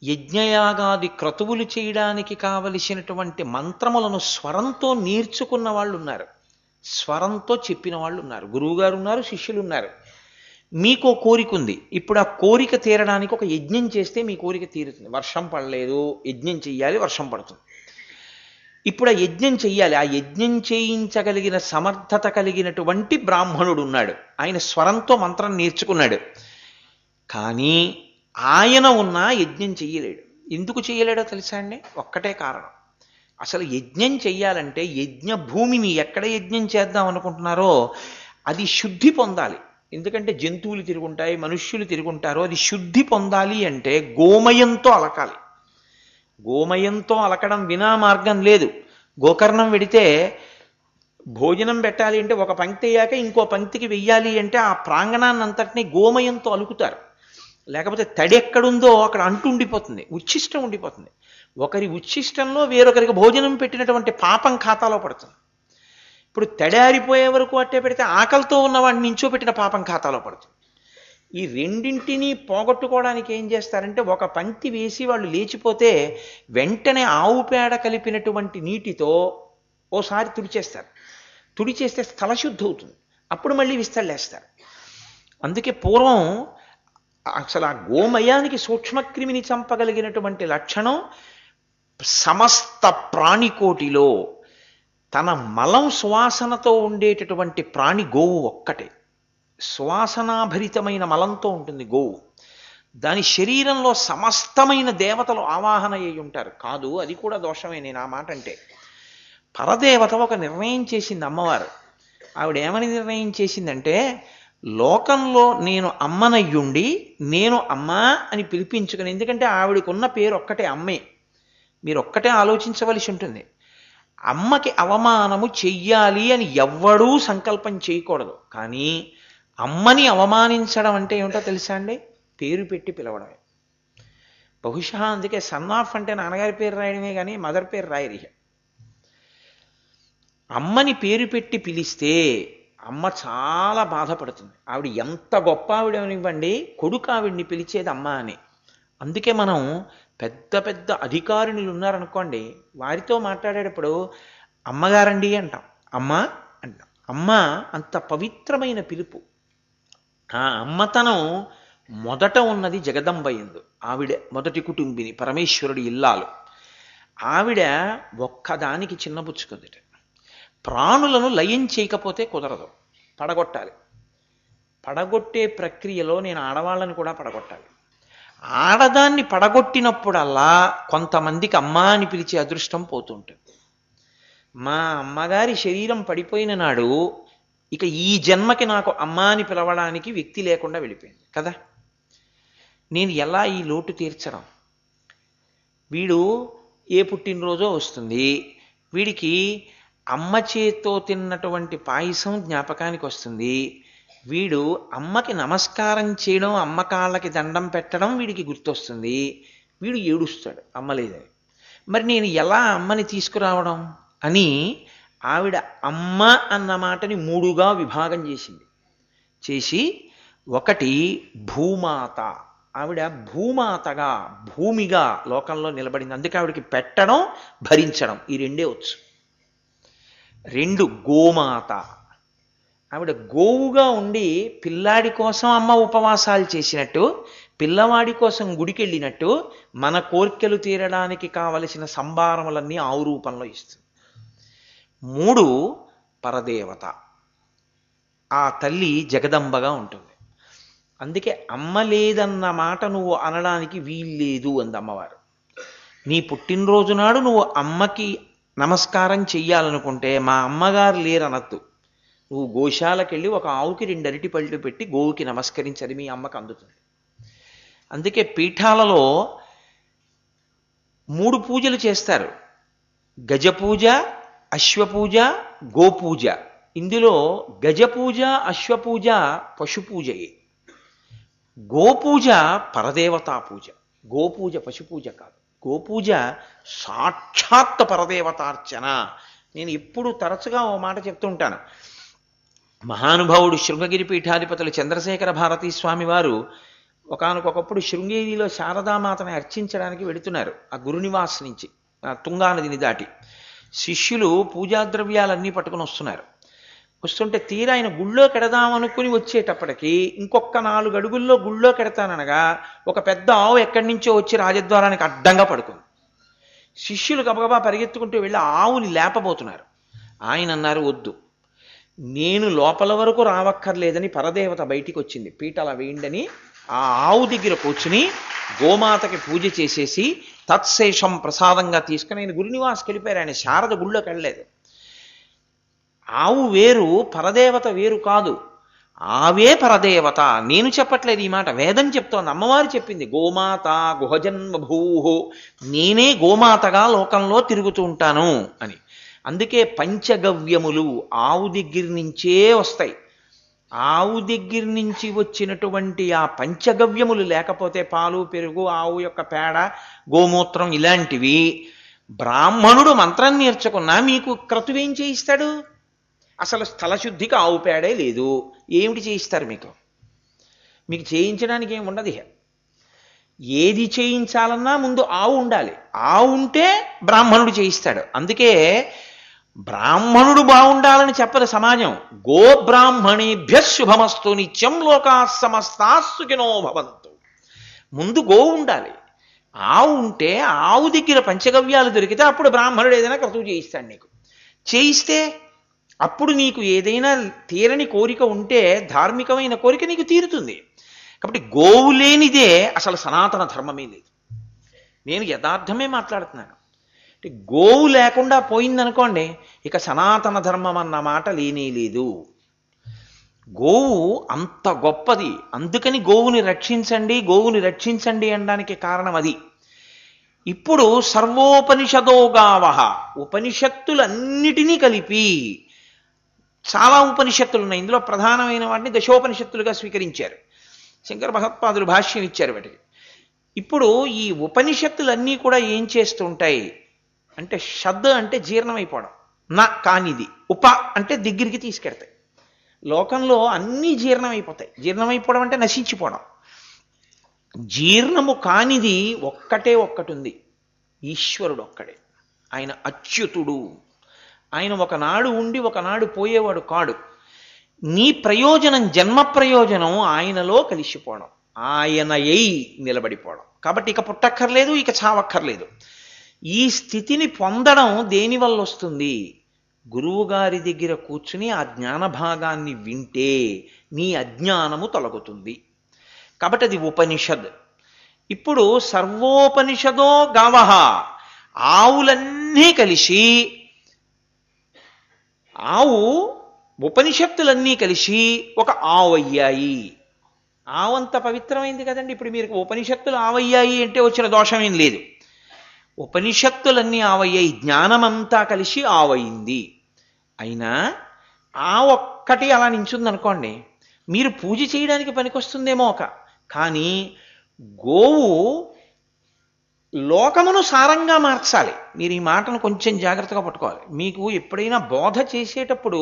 యజ్ఞయాగాది క్రతువులు చేయడానికి కావలసినటువంటి మంత్రములను స్వరంతో నేర్చుకున్న వాళ్ళు ఉన్నారు, స్వరంతో చెప్పిన వాళ్ళు ఉన్నారు, గురువుగారు ఉన్నారు, శిష్యులు ఉన్నారు. మీకు కోరిక ఉంది, ఇప్పుడు ఆ కోరిక తీరడానికి ఒక యజ్ఞం చేస్తే మీ కోరిక తీరుతుంది. వర్షం పడలేదు, యజ్ఞం చెయ్యాలి, వర్షం పడుతుంది. ఇప్పుడు ఆ యజ్ఞం చెయ్యాలి. ఆ యజ్ఞం చేయించగలిగిన సమర్థత కలిగినటువంటి బ్రాహ్మణుడు ఉన్నాడు, ఆయన స్వరంతో మంత్రం నేర్చుకున్నాడు. కానీ ఆయన ఉన్నా యజ్ఞం చెయ్యలేడు. ఎందుకు చెయ్యలేడో తెలుసా అండి? ఒక్కటే కారణం. అసలు యజ్ఞం చెయ్యాలంటే యజ్ఞ భూమిని ఎక్కడ యజ్ఞం చేద్దాం అనుకుంటున్నారో అది శుద్ధి పొందాలి. ఎందుకంటే జంతువులు తిరుగుంటాయి, మనుష్యులు తిరుగుంటారు. అది శుద్ధి పొందాలి అంటే గోమయంతో అలకాలి. గోమయంతో అలకడం వినా మార్గం లేదు. గోకర్ణం వెడితే భోజనం పెట్టాలి అంటే ఒక పంక్తి అయ్యాక ఇంకో పంక్తికి వెయ్యాలి అంటే ఆ ప్రాంగణాన్ని అంతటినీ గోమయంతో అలుకుతారు. లేకపోతే తడి ఎక్కడుందో అక్కడ అంటు ఉండిపోతుంది, ఉచ్ఛిష్టం ఉండిపోతుంది. ఒకరి ఉచ్ఛిష్టంలో వేరొకరికి భోజనం పెట్టినటువంటి పాపం ఖాతాలో పడుతుంది. ఇప్పుడు తడారిపోయే వరకు అట్టే పెడితే ఆకలితో ఉన్నవాడిని నించోపెట్టిన పాపం ఖాతాలో పడుతుంది. ఈ రెండింటినీ పోగొట్టుకోవడానికి ఏం చేస్తారంటే, ఒక పంక్తి వేసి వాళ్ళు లేచిపోతే వెంటనే ఆవు పేడ కలిపినటువంటి నీటితో ఓసారి తుడిచేస్తారు. తుడిచేస్తే స్థలశుద్ధి అవుతుంది. అప్పుడు మళ్ళీ విస్తళ్ళేస్తారు. అందుకే పూర్వం అసలు ఆ గోమయానికి సూక్ష్మక్రిమిని చంపగలిగినటువంటి లక్షణం సమస్త ప్రాణికోటిలో తన మలం సువాసనతో ఉండేటటువంటి ప్రాణి గోవు ఒక్కటే. సువాసనాభరితమైన మలంతో ఉంటుంది గోవు. దాని శరీరంలో సమస్తమైన దేవతలు ఆవాహన అయి ఉంటారు. కాదు, అది కూడా దోషమే. నేను ఆ మాట అంటే, పరదేవత ఒక నిర్ణయం చేసింది అమ్మవారు. ఆవిడ ఏమని నిర్ణయం చేసిందంటే, లోకంలో నేను అమ్మనయ్యుండి నేను అమ్మా అని పిలిపించుకుని, ఎందుకంటే ఆవిడకున్న పేరు ఒక్కటే అమ్మే. మీరు ఒక్కటే ఆలోచించవలసి ఉంటుంది. అమ్మకి అవమానము చెయ్యాలి అని ఎవ్వడూ సంకల్పం చేయకూడదు. కానీ అమ్మని అవమానించడం అంటే ఏమిటో తెలుసా అండి? పేరు పెట్టి పిలవడమే. బహుశా అందుకే సన్నాఫ్ అంటే నాన్నగారి పేరు రాయడమే కానీ మదర్ పేరు రాయరు. అమ్మని పేరు పెట్టి పిలిస్తే అమ్మ చాలా బాధపడుతుంది. ఆవిడ ఎంత గొప్ప ఆవిడనివ్వండి, కొడుకు ఆవిడ్ని పిలిచేది అమ్మ అని. అందుకే మనం పెద్ద పెద్ద అధికారులు ఉన్నారనుకోండి, వారితో మాట్లాడేటప్పుడు అమ్మగారండి అంటాం, అమ్మ అంటాం. అమ్మ అంత పవిత్రమైన పిలుపు. ఆ అమ్మతనం మొదట ఉన్నది జగదంబయందు. ఆవిడ మొదటి కుటుంబిని, పరమేశ్వరుడి ఇల్లాలు. ఆవిడ ఒక్కదానికి చిన్నబుచ్చుకుందిట. ప్రాణులను లయం చేయకపోతే కుదరదు, పడగొట్టాలి. పడగొట్టే ప్రక్రియలో నేను ఆడవాళ్ళని కూడా పడగొట్టాలి. ఆడదాన్ని పడగొట్టినప్పుడల్లా కొంతమందికి అమ్మ అని పిలిచే అదృష్టం పోతుంటుంది. మా అమ్మగారి శరీరం పడిపోయిన నాడు ఇక ఈ జన్మకి నాకు అమ్మ అని పిలవడానికి వ్యక్తి లేకుండా వెళ్ళిపోయింది కదా. నేను ఎలా ఈ లోటు తీర్చడం? వీడు ఏ పుట్టినరోజో వస్తుంది, వీడికి అమ్మ చేత్తో తిన్నటువంటి పాయసం జ్ఞాపకానికి వస్తుంది, వీడు అమ్మకి నమస్కారం చేయడం, అమ్మ కాళ్ళకి దండం పెట్టడం వీడికి గుర్తొస్తుంది, వీడు ఏడుస్తాడు అమ్మ లేదని. మరి నేను ఎలా అమ్మని తీసుకురావడం అని ఆవిడ అమ్మ అన్న మాటని 3గా విభాగం చేసింది. చేసి ఒకటి భూమాత, ఆవిడ భూమాతగా భూమిగా లోకంలో నిలబడింది. అందుకే ఆవిడకి పెట్టడం భరించడం ఈ రెండే వచ్చు. 2 గోమాత, ఆవిడ గోవుగా ఉండి పిల్లాడి కోసం అమ్మ ఉపవాసాలు చేసినట్టు, పిల్లవాడి కోసం గుడికెళ్ళినట్టు మన కోర్కెలు తీరడానికి కావలసిన సంభారములన్నీ ఆవు రూపంలో ఇస్తుంది. 3 పరదేవత, ఆ తల్లి జగదంబగా ఉంటుంది. అందుకే అమ్మ లేదన్న మాట నువ్వు అనడానికి వీల్లేదు అంది అమ్మవారు. నీ పుట్టినరోజు నాడు నువ్వు అమ్మకి నమస్కారం చెయ్యాలనుకుంటే మా అమ్మగారు లేరనద్దు. నువ్వు గోశాలకెళ్ళి ఒక ఆవుకి 2 అరటి పళ్ళు పెట్టి గోవుకి నమస్కరించది మీ అమ్మకి అందుతుంది. అందుకే పీఠాలలో 3 పూజలు చేస్తారు: గజపూజ, అశ్వపూజ, గోపూజ. ఇందులో గజపూజ, అశ్వపూజ పశుపూజయే. గోపూజ పరదేవతా పూజ. గోపూజ పశుపూజ కాదు. గోపూజ సాక్షాత్ పరదేవతార్చన. నేను ఎప్పుడు తరచుగా ఓ మాట చెప్తుంటాను. మహానుభావుడు శృంగగిరి పీఠాధిపతులు చంద్రశేఖర భారతీ స్వామి వారు ఒకానొకప్పుడు శృంగేరిలో శారదామాతని అర్చించడానికి వెళుతున్నారు. ఆ గురునివాస్ నుంచి తుంగానదిని దాటి శిష్యులు పూజాద్రవ్యాలన్నీ పట్టుకుని వస్తున్నారు. వస్తుంటే తీరా ఆయన గుళ్ళో కెడదామనుకుని వచ్చేటప్పటికి ఇంకొక 4 అడుగుల్లో గుళ్ళో కెడతాననగా ఒక పెద్ద ఆవు ఎక్కడి నుంచో వచ్చి రాజద్వారానికి అడ్డంగా పడుకుంది. శిష్యులు గబగబా పరిగెత్తుకుంటూ వెళ్ళి ఆవుని లేపబోతున్నారు. ఆయన అన్నారు, వద్దు, నేను లోపల వరకు రావక్కర్లేదని పరదేవత బయటికి వచ్చింది, పీటల వేయండని ఆ ఆవు దగ్గర కూర్చుని గోమాతకి పూజ చేసేసి తత్శేషం ప్రసాదంగా తీసుకుని ఆయన గురునివాస్కి వెళ్ళిపోయారు. ఆయన శారద గుళ్ళోకి వెళ్ళలేదు. ఆవు వేరు, పరదేవత వేరు కాదు. ఆవే పరదేవత. నేను చెప్పట్లేదు ఈ మాట, వేదం చెప్తోంది, అమ్మవారు చెప్పింది. గోమాత గుహజన్మభూహో, నేనే గోమాతగా లోకంలో తిరుగుతూ ఉంటాను అని. అందుకే పంచగవ్యములు ఆవు దగ్గర నుంచే వస్తాయి. ఆవు దగ్గర నుంచి వచ్చినటువంటి ఆ పంచగవ్యములు లేకపోతే పాలు, పెరుగు, ఆవు యొక్క పేడ, గోమూత్రం ఇలాంటివి బ్రాహ్మణుడు మంత్రం నేర్చుకున్నా మీకు క్రతువేం చేయిస్తాడు? అసలు స్థలశుద్ధికి ఆవు పేడే లేదు, ఏమిటి చేయిస్తారు మీకు? మీకు చేయించడానికి ఏమి ఉండదు. ఏది చేయించాలన్నా ముందు ఆవు ఉండాలి. ఆవు ఉంటే బ్రాహ్మణుడు చేయిస్తాడు. అందుకే బ్రాహ్మణుడు బాగుండాలని చెప్పదు సమాజం. గో బ్రాహ్మణేభ్య శుభమస్తు నిత్యం లోకా సమస్తా సుఖినో భవంతు. ముందు గోవు ఉండాలి. ఆవు ఉంటే ఆవు దగ్గర పంచగవ్యాలు దొరికితే అప్పుడు బ్రాహ్మణుడు ఏదైనా క్రతువు చేయిస్తాడు నీకు. చేయిస్తే అప్పుడు నీకు ఏదైనా తీరని కోరిక ఉంటే ధార్మికమైన కోరిక నీకు తీరుతుంది. కాబట్టి గోవు లేనిదే అసలు సనాతన ధర్మమే లేదు. నేను యథార్థమే మాట్లాడుతున్నాను. గోవు లేకుండా పోయిందనుకోండి, ఇక సనాతన ధర్మం అన్న మాట లేనే లేదు. గోవు అంత గొప్పది. అందుకని గోవుని రక్షించండి, గోవుని రక్షించండి అనడానికి కారణం అది. ఇప్పుడు సర్వోపనిషదో గావః, ఉపనిషత్తులన్నిటినీ కలిపి చాలా ఉపనిషత్తులు ఉన్నాయి. ఇందులో ప్రధానమైన వాటిని దశోపనిషత్తులుగా స్వీకరించారు. శంకర భగవత్పాదులు భాష్యం ఇచ్చారు వాటికి. ఇప్పుడు ఈ ఉపనిషత్తులన్నీ కూడా ఏం చేస్తుంటాయి అంటే, షద్ అంటే జీర్ణమైపోవడం, నా కానిది, ఉప అంటే దగ్గరికి తీసుకెడతాయి. లోకంలో అన్నీ జీర్ణమైపోతాయి. జీర్ణమైపోవడం అంటే నశించిపోవడం. జీర్ణము కానిది ఒక్కటే ఒక్కటి ఉంది, ఈశ్వరుడు ఒక్కడే. ఆయన అచ్యుతుడు. ఆయన ఒకనాడు ఉండి ఒకనాడు పోయేవాడు కాడు. నీ ప్రయోజనం, జన్మ ప్రయోజనం ఆయనలో కలిసిపోవడం, ఆయనయై నిలబడిపోవడం. కాబట్టి ఇక పుట్టక్కర్లేదు, ఇక చావక్కర్లేదు. ఈ స్థితిని పొందడం దేనివల్ల వస్తుంది? గురువుగారి దగ్గర కూర్చుని ఆ జ్ఞాన భాగాన్ని వింటే నీ అజ్ఞానము తొలగుతుంది. కాబట్టి అది ఉపనిషద్. ఇప్పుడు సర్వోపనిషదో గావః, ఆవులన్నీ కలిసి, ఆవు ఉపనిషత్తులన్నీ కలిసి ఒక ఆవు అయ్యాయి. ఆవంత పవిత్రమైంది కదండి. ఇప్పుడు మీరు ఉపనిషత్తులు ఆవయ్యాయి అంటే వచ్చిన దోషమేం లేదు. ఉపనిషత్తులన్నీ ఆవయ్యాయి, జ్ఞానమంతా కలిసి ఆవయింది. అయినా ఆ ఒక్కటి అలా నించుందనుకోండి, మీరు పూజ చేయడానికి పనికొస్తుందేమో కానీ గోవు లోకమును సారంగా మార్చాలి. మీరు ఈ మాటను కొంచెం జాగ్రత్తగా పట్టుకోవాలి. మీకు ఎప్పుడైనా బోధ చేసేటప్పుడు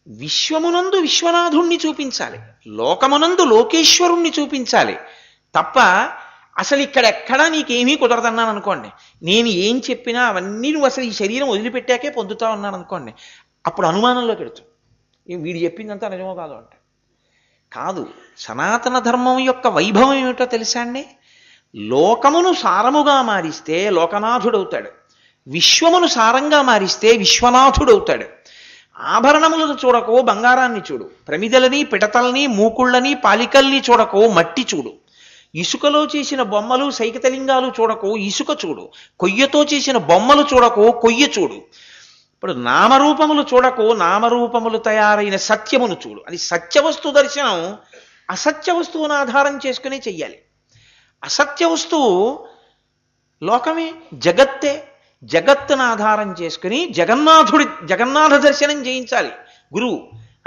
విశ్వమునందు విశ్వనాథుణ్ణి చూపించాలి, లోకమునందు లోకేశ్వరుణ్ణి చూపించాలి తప్ప అసలు ఇక్కడెక్కడా నీకేమీ కుదరదన్నాను అనుకోండి, నేను ఏం చెప్పినా అవన్నీ నువ్వు అసలు ఈ శరీరం వదిలిపెట్టాకే పొందుతా ఉన్నాను అనుకోండి, అప్పుడు అనుమానంలోకి వెడుతుంది. వీడు చెప్పిందంతా నిజమో కాదు అంటే. కాదు, సనాతన ధర్మం యొక్క వైభవం ఏమిటో తెలుసా అండి? లోకమును సారముగా మారిస్తే లోకనాథుడవుతాడు, విశ్వమును సారంగా మారిస్తే విశ్వనాథుడవుతాడు. ఆభరణములను చూడకో బంగారాన్ని చూడు, ప్రమిదలని పిడతల్ని మూకుళ్ళని పాలికల్ని చూడకో మట్టి చూడు, ఇసుకలో చేసిన బొమ్మలు సైకతలింగాలు చూడకో ఇసుక చూడు, కొయ్యతో చేసిన బొమ్మలు చూడకో కొయ్య చూడు. ఇప్పుడు నామరూపములు చూడకో నామరూపములు తయారైన సత్యమును చూడు. అది సత్యవస్తు దర్శనం అసత్య వస్తువును ఆధారం చేసుకునే చెయ్యాలి. అసత్య వస్తువు లోకమే, జగత్తే. జగత్తును ఆధారం చేసుకుని జగన్నాథ దర్శనం చేయించాలి గురువు.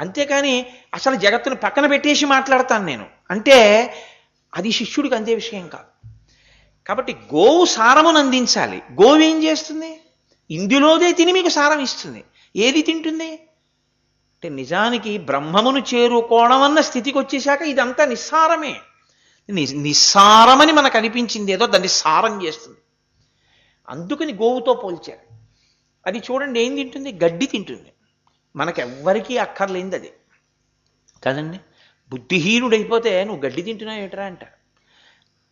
అంతేకాని అసలు జగత్తును పక్కన పెట్టేసి మాట్లాడతాను నేను అంటే అది శిష్యుడికి అంతే విషయం కాదు. కాబట్టి గోవు సారమును అందించాలి. గోవు ఏం చేస్తుంది? ఇందులోదే తిని మీకు సారం ఇస్తుంది. ఏది తింటుంది అంటే నిజానికి బ్రహ్మమును చేరుకోవడం అన్న స్థితికి వచ్చేశాక ఇదంతా నిస్సారమే. నిస్సారమని మనకు అనిపించింది ఏదో దాన్ని సారం చేస్తుంది. అందుకని గోవుతో పోల్చారు. అది చూడండి ఏం తింటుంది? గడ్డి తింటుంది. మనకెవ్వరికీ అక్కర్లేనిది అది కదండి. బుద్ధిహీనుడైపోతే నువ్వు గడ్డి తింటున్నావు ఏట్రా అంటారు.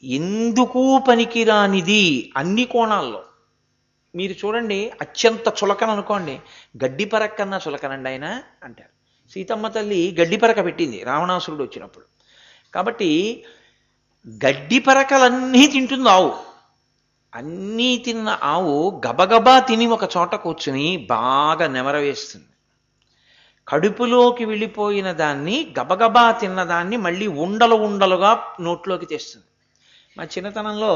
ఎందుకు పనికిరానిది అన్ని కోణాల్లో. మీరు చూడండి, అత్యంత చులకన అనుకోండి, గడ్డి పరక్కన్నా చులకనండి ఆయన అంటారు. సీతమ్మ తల్లి గడ్డి పరక పెట్టింది రావణాసురుడు వచ్చినప్పుడు. కాబట్టి గడ్డి పరకలన్నీ తింటుంది ఆవు. అన్నీ తిన్న ఆవు గబగబా తిని ఒక చోట కూర్చుని బాగా నెమరవేస్తుంది. కడుపులోకి వెళ్ళిపోయిన దాన్ని గబగబా తిన్నదాన్ని మళ్ళీ ఉండలుగా నోట్లోకి తెస్తుంది. మా చిన్నతనంలో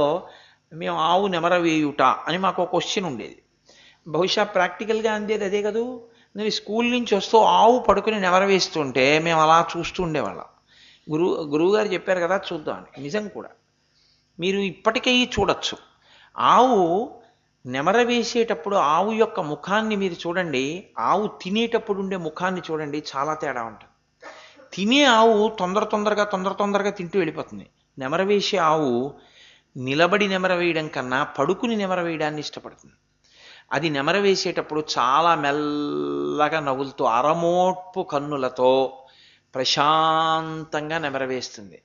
మేము ఆవు నెమరవేయుట అని మాకు ఒక క్వశ్చన్ ఉండేది. బహుశా ప్రాక్టికల్గా అందేది అదే కదూ. నేను స్కూల్ నుంచి వస్తూ ఆవు పడుకుని నెమరవేస్తుంటే మేము అలా చూస్తూ ఉండేవాళ్ళం. గురువుగారు చెప్పారు కదా చూద్దామని. నిజం కూడా. మీరు ఇప్పటికీ చూడొచ్చు. ఆవు నెమరవేసేటప్పుడు ఆవు యొక్క ముఖాన్ని మీరు చూడండి, ఆవు తినేటప్పుడు ఉండే ముఖాన్ని చూడండి, చాలా తేడా ఉంటుంది. తినే ఆవు తొందరగా తింటూ వెళ్ళిపోతుంది. నెమరవేసే ఆవు నిలబడి నెమరవేయడం కన్నా పడుకుని నెమరవేయడాన్ని ఇష్టపడుతుంది. అది నెమరవేసేటప్పుడు చాలా మెల్లగా నవ్వులతో అరమోట్పు కన్నులతో ప్రశాంతంగా నెమరవేస్తుంది.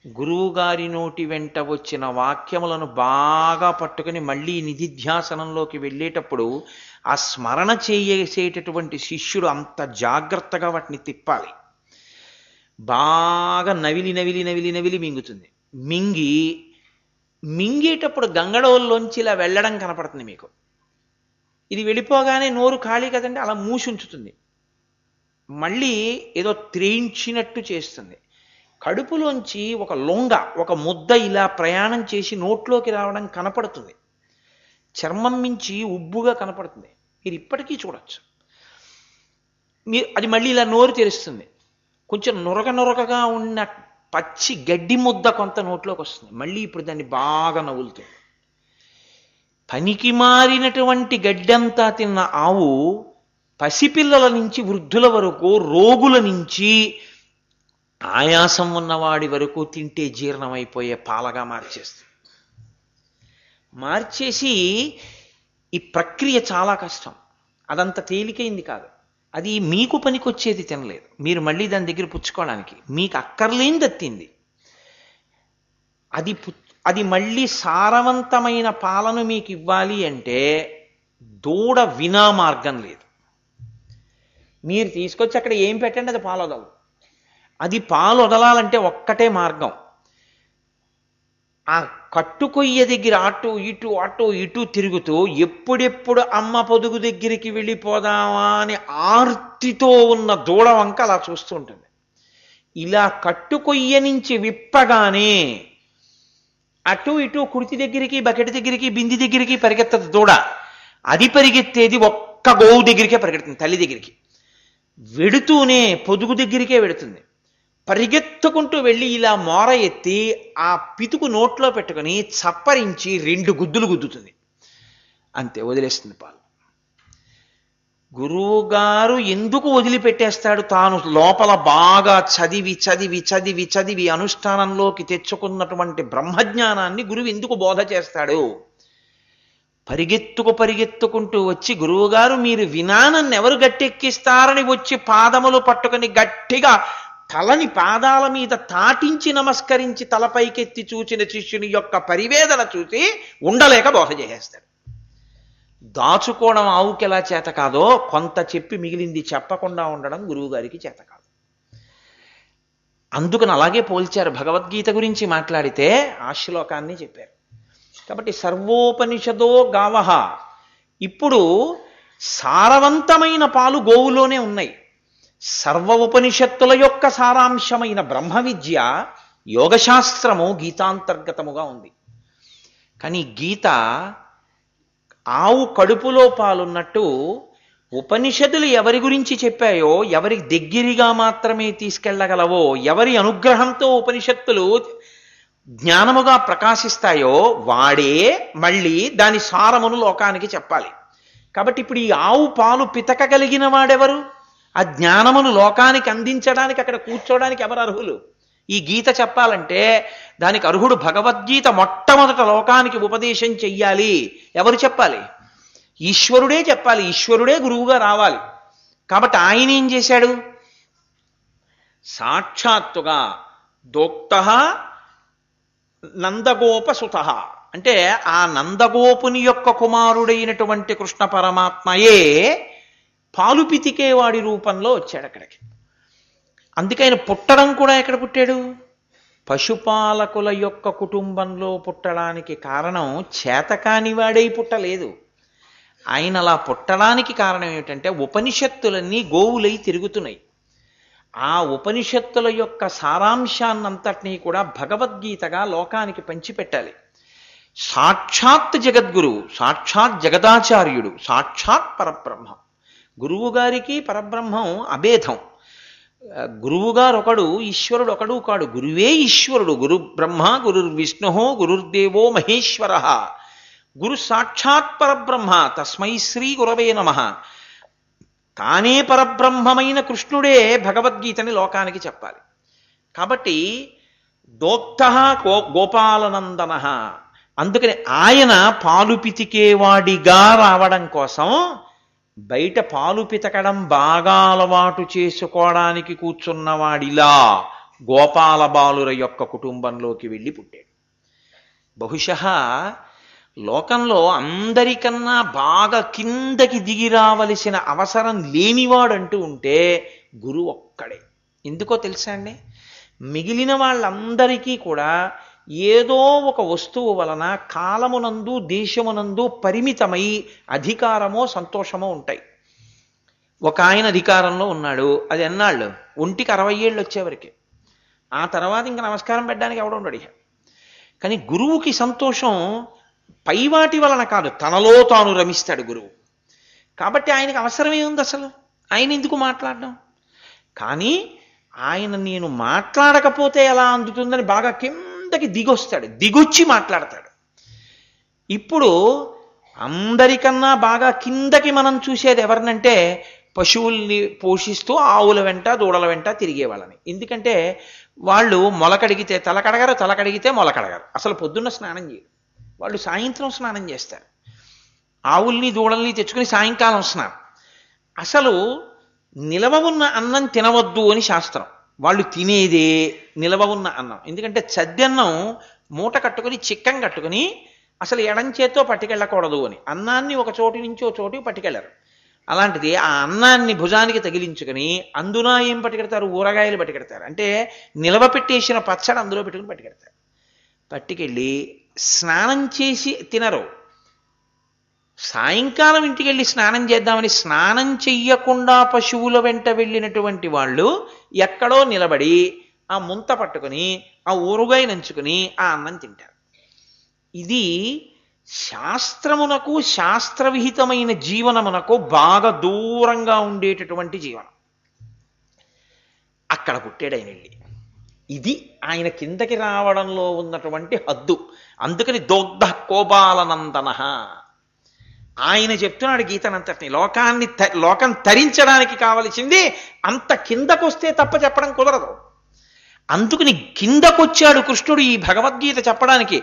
గురువుగారి నోటి వెంట వచ్చిన వాక్యములను బాగా పట్టుకుని మళ్ళీ నిధిధ్యాసనంలోకి వెళ్ళేటప్పుడు ఆ స్మరణ చేసేటటువంటి శిష్యుడు అంత జాగ్రత్తగా వాటిని తిప్పాలి. బాగా నవిలి మింగుతుంది. మింగేటప్పుడు గంగడోల్లోంచి ఇలా వెళ్ళడం కనపడుతుంది మీకు. ఇది వెళ్ళిపోగానే నోరు ఖాళీ కదండి, అలా మూసి ఉంచుతుంది. మళ్ళీ ఏదో త్రేయించినట్టు చేస్తుంది. కడుపులోంచి ఒక ముద్ద ఇలా ప్రయాణం చేసి నోట్లోకి రావడం కనపడుతుంది. చర్మం మించి ఉబ్బుగా కనపడుతుంది. మీరు ఇప్పటికీ చూడొచ్చు. అది మళ్ళీ ఇలా నోరు తెరుస్తుంది. కొంచెం నురగగా ఉన్న పచ్చి గడ్డి ముద్ద కొంత నోట్లోకి వస్తుంది. మళ్ళీ ఇప్పుడు దాన్ని బాగా నవ్వులుతుంది. పనికి మారినటువంటి గడ్డంతా తిన్న ఆవు పసిపిల్లల నుంచి వృద్ధుల వరకు, రోగుల నుంచి ఆయాసం ఉన్నవాడి వరకు తింటే జీర్ణమైపోయే పాలగా మార్చేసి ఈ ప్రక్రియ చాలా కష్టం. అదంత తేలికైంది కాదు. అది మీకు పనికొచ్చేది తినలేదు. మీరు మళ్ళీ దాని దగ్గర పుచ్చుకోవడానికి మీకు అక్కర్లేనిది తింది. అది మళ్ళీ సారవంతమైన పాలను మీకు ఇవ్వాలి అంటే దూడ వినా మార్గం లేదు. మీరు తీసుకొచ్చి అక్కడ ఏం పెట్టండి అది పాలు వదలదు. అది పాలు వదలాలంటే ఒక్కటే మార్గం. ఆ కట్టుకొయ్య దగ్గర అటు ఇటు తిరుగుతూ ఎప్పుడెప్పుడు అమ్మ పొదుగు దగ్గరికి వెళ్ళిపోదామా అని ఆర్తితో ఉన్న దూడ వంక అలా చూస్తూ ఉంటుంది. ఇలా కట్టుకొయ్య నుంచి విప్పగానే అటు ఇటు కుర్తి దగ్గరికి, బకెట్ దగ్గరికి, బింది దగ్గరికి పరిగెత్తదు దూడ. అది పరిగెత్తేది ఒక్క గోవు దగ్గరికే పరిగెడుతుంది, తల్లి దగ్గరికి. వెడుతూనే పొదుగు దగ్గరికే వెడుతుంది. పరిగెత్తుకుంటూ వెళ్ళి ఇలా మోర ఎత్తి ఆ పితుకు నోట్లో పెట్టుకుని చప్పరించి 2 గుద్దులు గుద్దుతుంది. అంతే, వదిలేస్తుంది పాలు. గురువుగారు ఎందుకు వదిలిపెట్టేస్తాడు? తాను లోపల బాగా చదివి చదివి చదివి చదివి అనుష్ఠానంలోకి తెచ్చుకున్నటువంటి బ్రహ్మజ్ఞానాన్ని గురువు ఎందుకు బోధ చేస్తాడు? పరిగెత్తుకుంటూ వచ్చి, గురువుగారు మీరు వినానన్ను ఎవరు గట్టెక్కిస్తారని వచ్చి పాదములు పట్టుకుని గట్టిగా తలని పాదాల మీద తాటించి నమస్కరించి తలపైకెత్తి చూచిన శిష్యుని యొక్క పరివేదన చూసి ఉండలేక బోధ చేసేస్తాడు. దాచుకోవడం ఆవుకి ఎలా చేత కాదో, కొంత చెప్పి మిగిలింది చెప్పకుండా ఉండడం గురువుగారికి చేత కాదు. అందుకని అలాగే పోల్చారు. భగవద్గీత గురించి మాట్లాడితే ఆ శ్లోకాన్ని చెప్పారు. కాబట్టి సర్వోపనిషదో గావః. ఇప్పుడు సారవంతమైన పాలు గోవులోనే ఉన్నాయి. సర్వ ఉపనిషత్తుల యొక్క సారాంశమైన బ్రహ్మ విద్య, యోగశాస్త్రము గీతాంతర్గతముగా ఉంది. కానీ గీత ఆవు కడుపులో పాలున్నట్టు ఉపనిషత్తులు ఎవరి గురించి చెప్పాయో, ఎవరి దగ్గరగా మాత్రమే తీసుకెళ్లగలవో, ఎవరి అనుగ్రహంతో ఉపనిషత్తులు జ్ఞానముగా ప్రకాశిస్తాయో వాడే మళ్ళీ దాని సారమును లోకానికి చెప్పాలి. కాబట్టి ఇప్పుడు ఈ ఆవు పాలు పితకగలిగిన వాడెవరు? ఆ జ్ఞానమును లోకానికి అందించడానికి అక్కడ కూర్చోడానికి ఎవరు అర్హులు? ఈ గీత చెప్పాలంటే దానికి అర్హుడు భగవద్గీత మొట్టమొదట లోకానికి ఉపదేశం చెయ్యాలి. ఎవరు చెప్పాలి? ఈశ్వరుడే చెప్పాలి. ఈశ్వరుడే గురువుగా రావాలి. కాబట్టి ఆయన ఏం చేశాడు? సాక్షాత్తుగా దోక్తః నందగోపసుత, అంటే ఆ నందగోపుని యొక్క కుమారుడైనటువంటి కృష్ణ పరమాత్మయే పాలు పితికేవాడి రూపంలో వచ్చాడు అక్కడికి. అందుకైన పుట్టడం కూడా ఎక్కడ పుట్టాడు? పశుపాలకుల యొక్క కుటుంబంలో పుట్టడానికి కారణం చేతకాని వాడై పుట్టలేదు. ఆయన అలా పుట్టడానికి కారణం ఏమిటంటే ఉపనిషత్తులన్నీ గోవులై తిరుగుతున్నాయి. ఆ ఉపనిషత్తుల యొక్క సారాంశాన్నంతటినీ కూడా భగవద్గీతగా లోకానికి పంచిపెట్టాలి. సాక్షాత్ జగద్గురువు, సాక్షాత్ జగదాచార్యుడు, సాక్షాత్ పరబ్రహ్మం. గురువు గారికి పరబ్రహ్మం అభేదం. గురువుగారు ఒకడు, ఈశ్వరుడు ఒకడు కాడు. గురువే ఈశ్వరుడు. గురు బ్రహ్మ, గురుర్విష్ణు, గురుర్దేవో మహేశ్వర, గురు సాక్షాత్ పరబ్రహ్మ, తస్మై శ్రీ గురవే నమః. తానే పరబ్రహ్మమైన కృష్ణుడే భగవద్గీతని లోకానికి చెప్పాలి. కాబట్టి దోక్తః గోపాలనందన, అందుకని ఆయన పాలు పితికేవాడిగా రావడం కోసం బయట పాలు పితకడం బాగా అలవాటు చేసుకోవడానికి కూర్చున్నవాడిలా గోపాల బాలుర యొక్క కుటుంబంలోకి వెళ్ళి పుట్టాడు. బహుశః లోకంలో అందరికన్నా బాగా కిందకి దిగి రావలసిన అవసరం లేనివాడంటూ ఉంటే గురువు ఒక్కడే. ఎందుకో తెలుసా అండి? మిగిలిన వాళ్ళందరికీ కూడా ఏదో ఒక వస్తువు వలన కాలమునందు దేశమునందు పరిమితమై అధికారమో సంతోషమో ఉంటాయి. ఒక ఆయన అధికారంలో ఉన్నాడు, అది ఎన్నాళ్ళు? ఒంటికి 60 ఏళ్ళు వచ్చేవరకు. ఆ తర్వాత ఇంకా నమస్కారం పెట్టడానికి ఎవడు ఉండడు. కానీ గురువుకి సంతోషం పైవాటి వలన కాదు, తనలో తాను రమిస్తాడు గురువు. కాబట్టి ఆయనకు అవసరమే ఉంది అసలు? ఆయన ఎందుకు మాట్లాడడం? కానీ ఆయన నేను మాట్లాడకపోతే ఎలా అందుతుందని బాగా కిందకి దిగొస్తాడు, దిగొచ్చి మాట్లాడతాడు. ఇప్పుడు అందరికన్నా బాగా కిందకి మనం చూసేది ఎవరినంటే పశువుల్ని పోషిస్తూ ఆవుల వెంట దూడల వెంట తిరిగే వాళ్ళని. ఎందుకంటే వాళ్ళు మొలకడిగితే తలకడగరు, తలకడిగితే మొలకడగరు. అసలు పొద్దున్న స్నానం చేయరు, వాళ్ళు సాయంత్రం స్నానం చేస్తారు. ఆవుల్ని దూడల్ని తెచ్చుకుని సాయంకాలం స్నానం. అసలు నిలవ ఉన్న అన్నం తినవద్దు అని శాస్త్రం. వాళ్ళు తినేదే నిలవ ఉన్న అన్నం. ఎందుకంటే చద్దన్నం మూట కట్టుకుని చిక్కం కట్టుకుని అసలు ఎడం చేత్తో పట్టుకెళ్ళకూడదు అని. అన్నాన్ని ఒక చోటు నుంచి ఒక చోటుకి పట్టుకెళ్ళరు. అలాంటిది ఆ అన్నాన్ని భుజానికి తగిలించుకొని అందున ఏం పట్టుకెడతారు? ఊరగాయలు పట్టుకెడతారు. అంటే నిలవ పెట్టేసిన పచ్చడి అందులో పెట్టుకుని పట్టుకెడతారు. పట్టుకెళ్ళి స్నానం చేసి తినరు. సాయంకాలం ఇంటికి వెళ్ళి స్నానం చేద్దామని స్నానం చెయ్యకుండా పశువుల వెంట వెళ్ళినటువంటి వాళ్ళు ఎక్కడో నిలబడి ఆ ముంత పట్టుకుని ఆ ఊరుగాయ నంచుకుని ఆ అన్నం తింటారు. ఇది శాస్త్రమునకు శాస్త్రవిహితమైన జీవనమునకు బాగా దూరంగా ఉండేటటువంటి జీవనం. అక్కడ పుట్టాడు ఆయన వెళ్ళి. ఇది ఆయన కిందకి రావడంలో ఉన్నటువంటి హద్దు. అందుకని దోగ్ధ కోబాలనందన. ఆయన చెప్తున్నాడు గీతనంతటిని. లోకం తరించడానికి కావలసింది అంత కిందకొస్తే తప్ప చెప్పడం కుదరదు. అందుకని కిందకొచ్చాడు కృష్ణుడు ఈ భగవద్గీత చెప్పడానికి.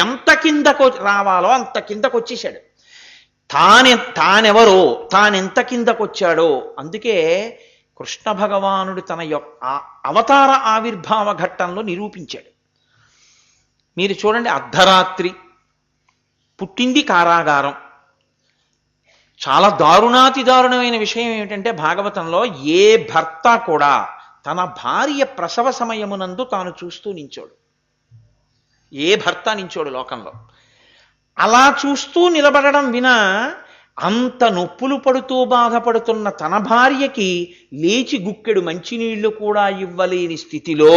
ఎంత కిందకు రావాలో అంత కిందకొచ్చేశాడు. తానెవరో తానెంత కిందకొచ్చాడో అందుకే కృష్ణ భగవానుడు తన యొక్క అవతార ఆవిర్భావ ఘట్టంలో నిరూపించాడు. మీరు చూడండి, అర్ధరాత్రి పుట్టింది కారాగారం. చాలా దారుణాతి దారుణమైన విషయం ఏమిటంటే భాగవతంలో ఏ భర్త కూడా తన భార్య ప్రసవ సమయమునందు తాను చూస్తూ నించోడు. ఏ భర్త నించోడు లోకంలో. అలా చూస్తూ నిలబడడం వినా అంత నొప్పులు పడుతూ బాధపడుతున్న తన భార్యకి లేచి గుక్కెడు మంచినీళ్లు కూడా ఇవ్వలేని స్థితిలో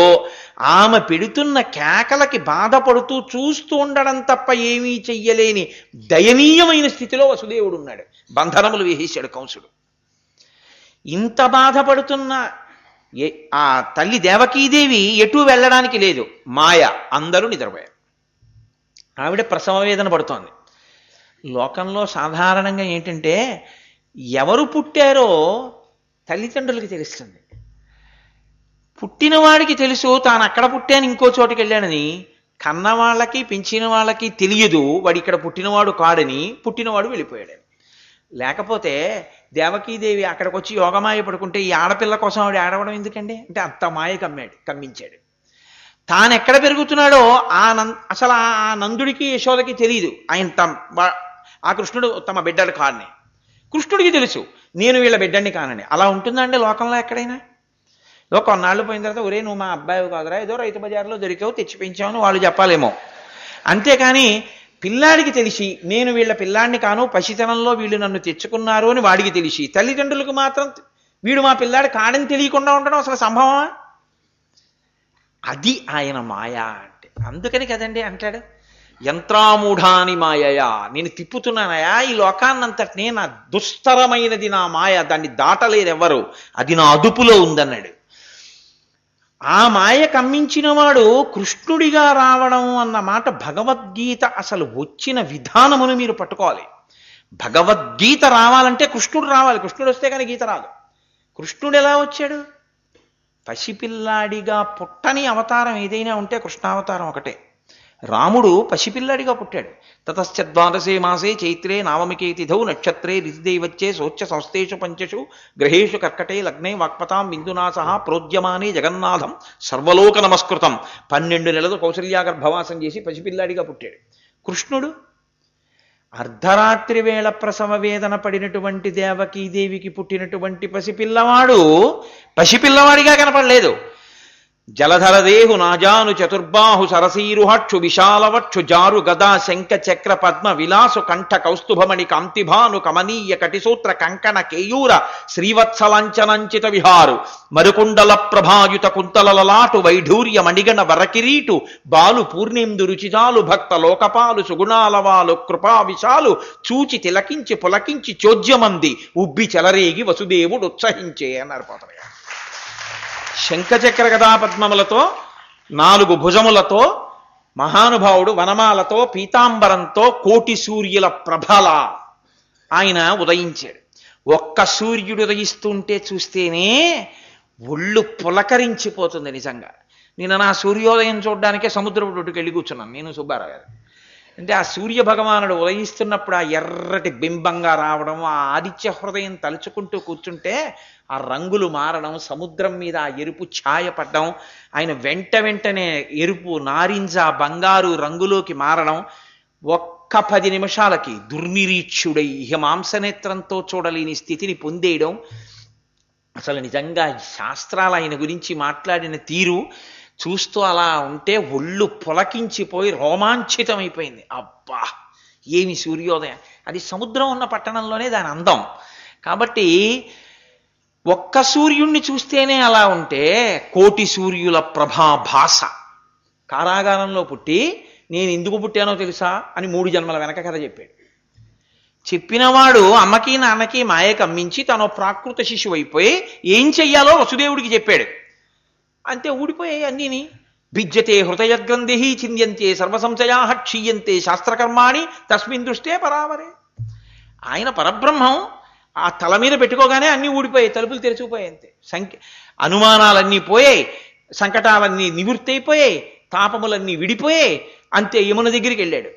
ఆమె పెడుతున్న కేకలకి బాధపడుతూ చూస్తూ ఉండడం తప్ప ఏమీ చెయ్యలేని దయనీయమైన స్థితిలో వసుదేవుడు ఉన్నాడు. బంధనములు వేసేశాడు కంసుడు. ఇంత బాధపడుతున్న ఆ తల్లి దేవకీదేవి ఎటూ వెళ్ళడానికి లేదు. మాయ. అందరూ నిద్రపోయారు. ఆవిడ ప్రసవ వేదన పడుతోంది. లోకంలో సాధారణంగా ఏంటంటే ఎవరు పుట్టారో తల్లిదండ్రులకి తెలుస్తుంది. పుట్టినవాడికి తెలుసు తాను అక్కడ పుట్టాను ఇంకో చోటుకి వెళ్ళానని. కన్నవాళ్ళకి పెంచిన వాళ్ళకి తెలియదు వాడు ఇక్కడ పుట్టినవాడు కాడని, పుట్టినవాడు వెళ్ళిపోయాడని. లేకపోతే దేవకీదేవి అక్కడికి వచ్చి యోగమాయ పడుకుంటే ఈ ఆడపిల్ల కోసం ఆవిడ ఆడవడం ఎందుకండి? అంటే అంత మాయ కమ్మించాడు. తాను ఎక్కడ పెరుగుతున్నాడో అసలు ఆ నందుడికి యశోదకి తెలియదు ఆ కృష్ణుడు తమ బిడ్డడు కాడని. కృష్ణుడికి తెలుసు నేను వీళ్ళ బిడ్డని కానని. అలా ఉంటుందండి లోకంలో ఎక్కడైనా? కొన్నాళ్ళు పోయిన తర్వాత ఒరే నువ్వు మా అబ్బాయి కాదురా, ఏదో రైతు బజార్లో దొరికావు తెచ్చి పెంచామని వాళ్ళు చెప్పాలేమో. అంతేకాని పిల్లాడికి తెలిసి నేను వీళ్ళ పిల్లాడిని కాను, పసితనంలో వీళ్ళు నన్ను తెచ్చుకున్నారు అని వాడికి తెలిసి తల్లిదండ్రులకు మాత్రం వీడు మా పిల్లాడు కాడని తెలియకుండా ఉండడం అసలు సంభవమా? అది ఆయన మాయా అంటే. అందుకని కదండి అంటాడు, యంత్రామూఢాని మాయయా, నేను తిప్పుతున్నానయా ఈ లోకాన్నంతటినీ, నా దుస్తరమైనది నా మాయ, దాన్ని దాటలేరెవ్వరు, అది నా అదుపులో ఉందన్నాడు. ఆ మాయ కమ్మించిన వాడు కృష్ణుడిగా రావడం అన్న మాట భగవద్గీత అసలు వచ్చిన విధానమును మీరు పట్టుకోవాలి. భగవద్గీత రావాలంటే కృష్ణుడు రావాలి. కృష్ణుడు వస్తే కానీ గీత రాదు. కృష్ణుడు ఎలా వచ్చాడు? పసిపిల్లాడిగా పుట్టని అవతారం ఏదైనా ఉంటే కృష్ణావతారం ఒకటే. రాముడు పసిపిల్లాడిగా పుట్టాడు. తతశ్చ ద్వాదశే మాసే చైత్రే నావమికే తిథౌ నక్షత్రే రితిదైవచ్చే సోచ్య సంస్థేషు పంచషు గ్రహేషు కర్కటే లగ్నే వాక్పతాం బిందునా సహా ప్రోద్యమానే జగన్నాథం సర్వలోక నమస్కృతం. 12 నెలలు కౌసల్యా గర్భవాసం చేసి పసిపిల్లాడిగా పుట్టాడు. కృష్ణుడు అర్ధరాత్రి వేళ ప్రసవ వేదన పడినటువంటి దేవకీదేవికి పుట్టినటువంటి పసిపిల్లవాడిగా కనపడలేదు. జలధరదేహు నాజాను చతుర్బాహు సరసీరుహక్షు విశాలవక్షు జారు గదా శంఖ చక్ర పద్మ విలాసు కంఠ కౌస్తుభమణి కాంతిభాను కమనీయ కటిసూత్ర కంకణ కేయూర శ్రీవత్సలాంఛనంచిత విహారు మరుకుండల ప్రభాయుత కుంతలలాటు వైఢూర్య మణిగణ వరకిరీటు బాలు పూర్ణిందు రుచిజాలు భక్త లోకపాలు సుగుణాలవాలు కృపా విశాలు చూచి తిలకించి పులకించి చోద్యమంది ఉబ్బి చెలరేగి వసుదేవుడు ఉత్సహించే అన్నారు పోతరయ్య. శంఖచక్ర గదా పద్మములతో 4 భుజములతో మహానుభావుడు వనమాలతో పీతాంబరంతో కోటి సూర్యుల ప్రభల ఆయన ఉదయించాడు. ఒక్క సూర్యుడు ఉదయిస్తుంటే చూస్తేనే ఒళ్ళు పులకరించిపోతుంది నిజంగా. నేను నా సూర్యోదయం చూడడానికే సముద్రపు ఒడ్డుకు వెళ్ళి కూర్చున్నాను నేను, సుబ్బారావు గారు. అంటే ఆ సూర్య భగవానుడు ఉదయిస్తున్నప్పుడు ఆ ఎర్రటి బింబంగా రావడం, ఆ ఆదిత్య హృదయం తలుచుకుంటూ కూర్చుంటే ఆ రంగులు మారడం, సముద్రం మీద ఆ ఎరుపు ఛాయ పడ్డం, ఆయన వెంటనే ఎరుపు నారింజ బంగారు రంగులోకి మారడం, ఒక్క 10 నిమిషాలకి దుర్నిరీక్షుడై మాంసనేత్రంతో చూడలేని స్థితిని పొందేయడం. అసలు నిజంగా శాస్త్రాలు ఆయన గురించి మాట్లాడిన తీరు చూస్తూ అలా ఉంటే ఒళ్ళు పులకించిపోయి రోమాంచితమైపోయింది. అబ్బా ఏమి సూర్యోదయం! అది సముద్రం ఉన్న పట్టణంలోనే దాని అందం. కాబట్టి ఒక్క సూర్యుణ్ణి చూస్తేనే అలా ఉంటే కోటి సూర్యుల ప్రభాభాస. కారాగారంలో పుట్టి నేను ఎందుకు పుట్టానో తెలుసా అని 3 జన్మల వెనక కథ చెప్పాడు. చెప్పినవాడు అమ్మకి నాన్నకి మాయ కమ్మించి తను ప్రాకృత శిశువు అయిపోయి ఏం చెయ్యాలో వసుదేవుడికి చెప్పాడు. అంతే ఊడిపోయాయి అన్నీని. భిజ్యతే హృదయగ్రంథి చింద్యంతే సర్వసంశయా క్షీయంతే శాస్త్రకర్మాణి తస్మిన్ దృష్టే పరావరే. ఆయన పరబ్రహ్మం. ఆ తల మీద పెట్టుకోగానే అన్నీ ఊడిపోయాయి, తలుపులు తెరిచిపోయాయి. అంతే అనుమానాలన్నీ పోయాయి, సంకటాలన్నీ నివృత్తి అయిపోయాయి, తాపములన్నీ విడిపోయాయి. అంతే యమున దగ్గరికి వెళ్ళాడు.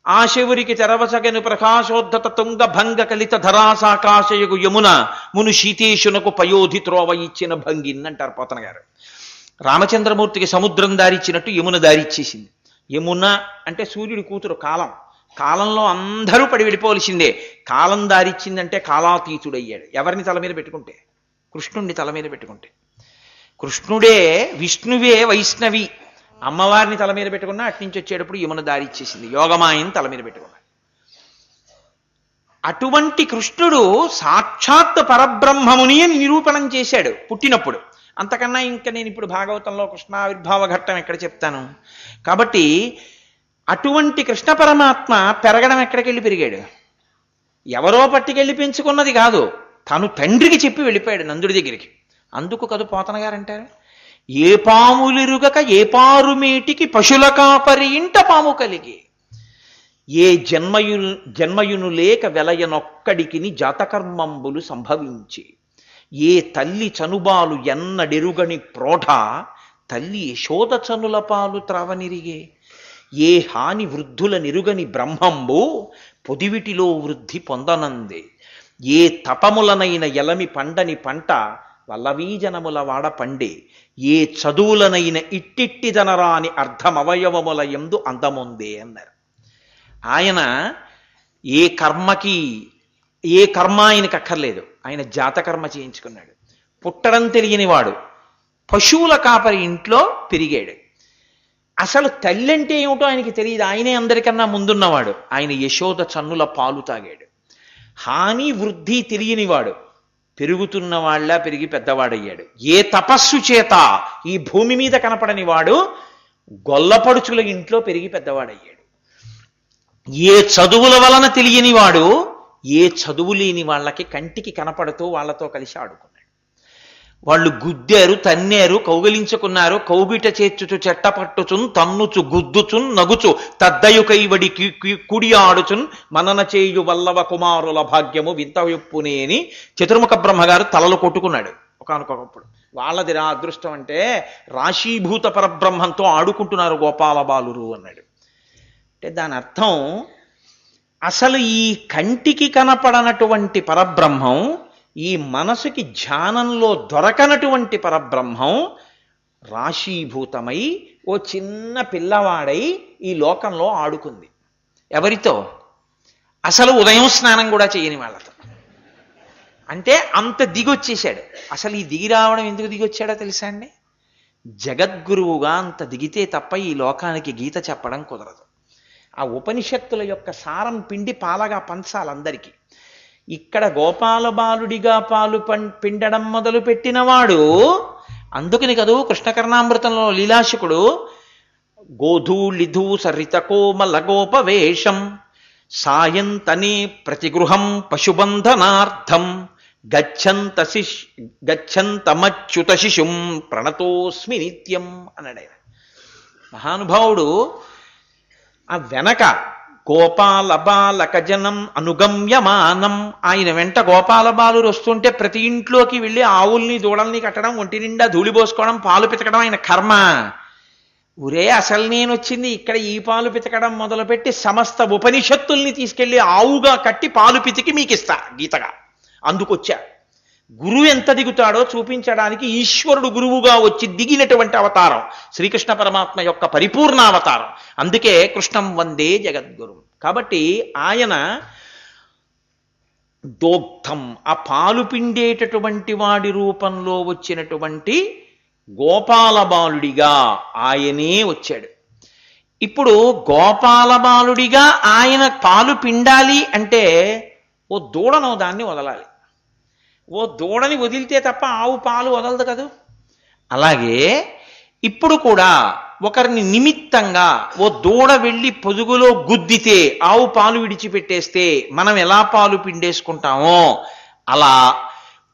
ఆ శివురికి తెరవసగను ప్రకాశోద్ధత తుంగ భంగ కలిత ధరాసాకాశయగు యమున మును శీతేశునకు పయోధి త్రోవ ఇచ్చిన భంగిన్ అంటారు పోతన గారు. రామచంద్రమూర్తికి సముద్రం దారిచ్చినట్టు యమున దారిచ్చేసింది. యమున అంటే సూర్యుడి కూతురు కాలం. కాలంలో అందరూ పడి వెళ్ళిపోవలసిందే. కాలం దారిచ్చిందంటే కాలాతీతుడయ్యాడు. ఎవరిని తల మీద పెట్టుకుంటే? కృష్ణుణ్ణి తల మీద పెట్టుకుంటే. కృష్ణుడే విష్ణువే వైష్ణవి. అమ్మవారిని తల మీద పెట్టుకున్నా అట్నుంచి వచ్చేటప్పుడు యమున దారిచ్చేసింది. యోగమాయని తల మీద పెట్టుకున్నాడు. అటువంటి కృష్ణుడు సాక్షాత్ పరబ్రహ్మముని అని నిరూపణం చేశాడు పుట్టినప్పుడు. అంతకన్నా ఇంకా నేను ఇప్పుడు భాగవతంలో కృష్ణావిర్భావ ఘట్టం ఎక్కడ చెప్తాను. కాబట్టి అటువంటి కృష్ణ పరమాత్మ పెరగడం ఎక్కడికి వెళ్ళి పెరిగాడు? ఎవరో పట్టుకెళ్ళి పెంచుకున్నది కాదు, తను తండ్రికి చెప్పి వెళ్ళిపోయాడు నందుడి దగ్గరికి. అందుకు కదు పోతన గారు అంటారు, ఏ పాములిరుగక ఏ పారుమేటికి పశుల కాపరి ఇంట పాము కలిగి, ఏ జన్మయును లేక వెలయనొక్కడికిని జాతకర్మంబులు సంభవించి, ఏ తల్లి చనుబాలు ఎన్నడెరుగని ప్రోఢ తల్లి యశోద చనుల పాలు త్రావనిరిగే, ఏ హాని వృద్ధుల నిరుగని బ్రహ్మంబు పొదివిటిలో వృద్ధి పొందనందే, ఏ తపములనైన ఎలమి పండని పంట వల్లవీజనముల వాడ పండే, ఏ చదువులనైన ఇట్టిట్టిదనరాని అర్ధమవయవముల ఎందు అందముందే అన్నారు. ఆయన ఏ కర్మ ఆయనకు అక్కర్లేదు. ఆయన జాతకర్మ చేయించుకున్నాడు. పుట్టడం తెలియని వాడు పశువుల కాపరి ఇంట్లో పెరిగాడు. అసలు తల్లి అంటే ఏమిటో ఆయనకి తెలియదు. ఆయనే అందరికన్నా ముందున్నవాడు. ఆయన యశోద చన్నుల పాలు తాగాడు. హాని వృద్ధి తెలియనివాడు పెరుగుతున్న వాళ్ళ పెరిగి పెద్దవాడయ్యాడు. ఏ తపస్సు చేత ఈ భూమి మీద కనపడని వాడు గొల్లపడుచుల ఇంట్లో పెరిగి పెద్దవాడయ్యాడు. ఏ చదువుల వలన తెలియనివాడు ఏ చదువు లేని వాళ్ళకి కంటికి కనపడుతూ వాళ్ళతో కలిసి ఆడుకున్నాడు. వాళ్ళు గుద్దారు, తన్నారు, కౌగలించుకున్నారు. కౌగిట చేర్చుచు చెట్టపట్టుచున్ తన్నుచు గుద్దుచున్ నగుచు తద్దయు కైవడి కుడి ఆడుచున్ మనన చేయు వల్లవ కుమారుల భాగ్యము వింతయుప్పునే అని చతుర్ముఖ బ్రహ్మగారు తలలు కొట్టుకున్నాడు ఒకానొకప్పుడు. వాళ్ళది రా అదృష్టం అంటే రాశీభూత పరబ్రహ్మంతో ఆడుకుంటున్నారు గోపాల బాలురు అన్నాడు. అంటే దాని అర్థం అసలు ఈ కంటికి కనపడనటువంటి పరబ్రహ్మం, ఈ మనసుకి ధ్యానంలో దొరకనటువంటి పరబ్రహ్మం రాశీభూతమై ఓ చిన్న పిల్లవాడై ఈ లోకంలో ఆడుకుంది. ఎవరితో? అసలు ఉదయం స్నానం కూడా చేయని వాళ్ళతో. అంటే అంత దిగొచ్చేశాడు. అసలు ఈ దిగి రావడం ఎందుకు దిగొచ్చాడో తెలుసా అండి? జగద్గురువుగా అంత దిగితే తప్ప ఈ లోకానికి గీత చెప్పడం కుదరదు. ఆ ఉపనిషత్తుల యొక్క సారం పిండి పాలగా పంచాలందరికీ. ఇక్కడ గోపాల బాలుడిగా పాలు పిండడం మొదలు పెట్టినవాడు. అందుకని కదూ కృష్ణకర్ణామృతంలో లీలాశకుడు గోధూళిధూ సరిత కోమల గోపవేషం సాయంతనే ప్రతిగృహం పశుబంధనార్థం గచ్చంతమచ్యుత శిశుం ప్రణతోస్మి నిత్యం అన్నాడు ఆయన. మహానుభావుడు ఆ వెనక గోపాల బాలక జనం అనుగమ్యమానం, ఆయన వెంట గోపాల బాలురు వస్తుంటే ప్రతి ఇంట్లోకి వెళ్ళి ఆవుల్ని దూడల్ని కట్టడం, ఒంటి నిండా ధూళిపోసుకోవడం, పాలు పితకడం ఆయన కర్మ. ఊరే అసలు నేను వచ్చింది ఇక్కడ ఈ పాలు పితకడం మొదలుపెట్టి సమస్త ఉపనిషత్తుల్ని తీసుకెళ్లి ఆవుగా కట్టి పాలు పితికి మీకు ఇస్తా గీతగా. అందుకొచ్చా. గురువు ఎంత దిగుతాడో చూపించడానికి ఈశ్వరుడు గురువుగా వచ్చి దిగినటువంటి అవతారం శ్రీకృష్ణ పరమాత్మ యొక్క పరిపూర్ణ అవతారం. అందుకే కృష్ణం వందే జగద్గురు. కాబట్టి ఆయన దోగ్ధం, ఆ పాలు పిండేటటువంటి వాడి రూపంలో వచ్చినటువంటి గోపాల బాలుడిగా ఆయనే వచ్చాడు. ఇప్పుడు గోపాల బాలుడిగా ఆయన పాలు పిండాలి అంటే ఓ దూడను దాన్ని వదలాలి. ఓ దూడని వదిలితే తప్ప ఆవు పాలు వదలదు కదూ. అలాగే ఇప్పుడు కూడా ఒకరిని నిమిత్తంగా ఓ దూడ వెళ్ళి పొదుగులో గుద్దితే ఆవు పాలు విడిచిపెట్టేస్తే మనం ఎలా పాలు పిండేసుకుంటామో అలా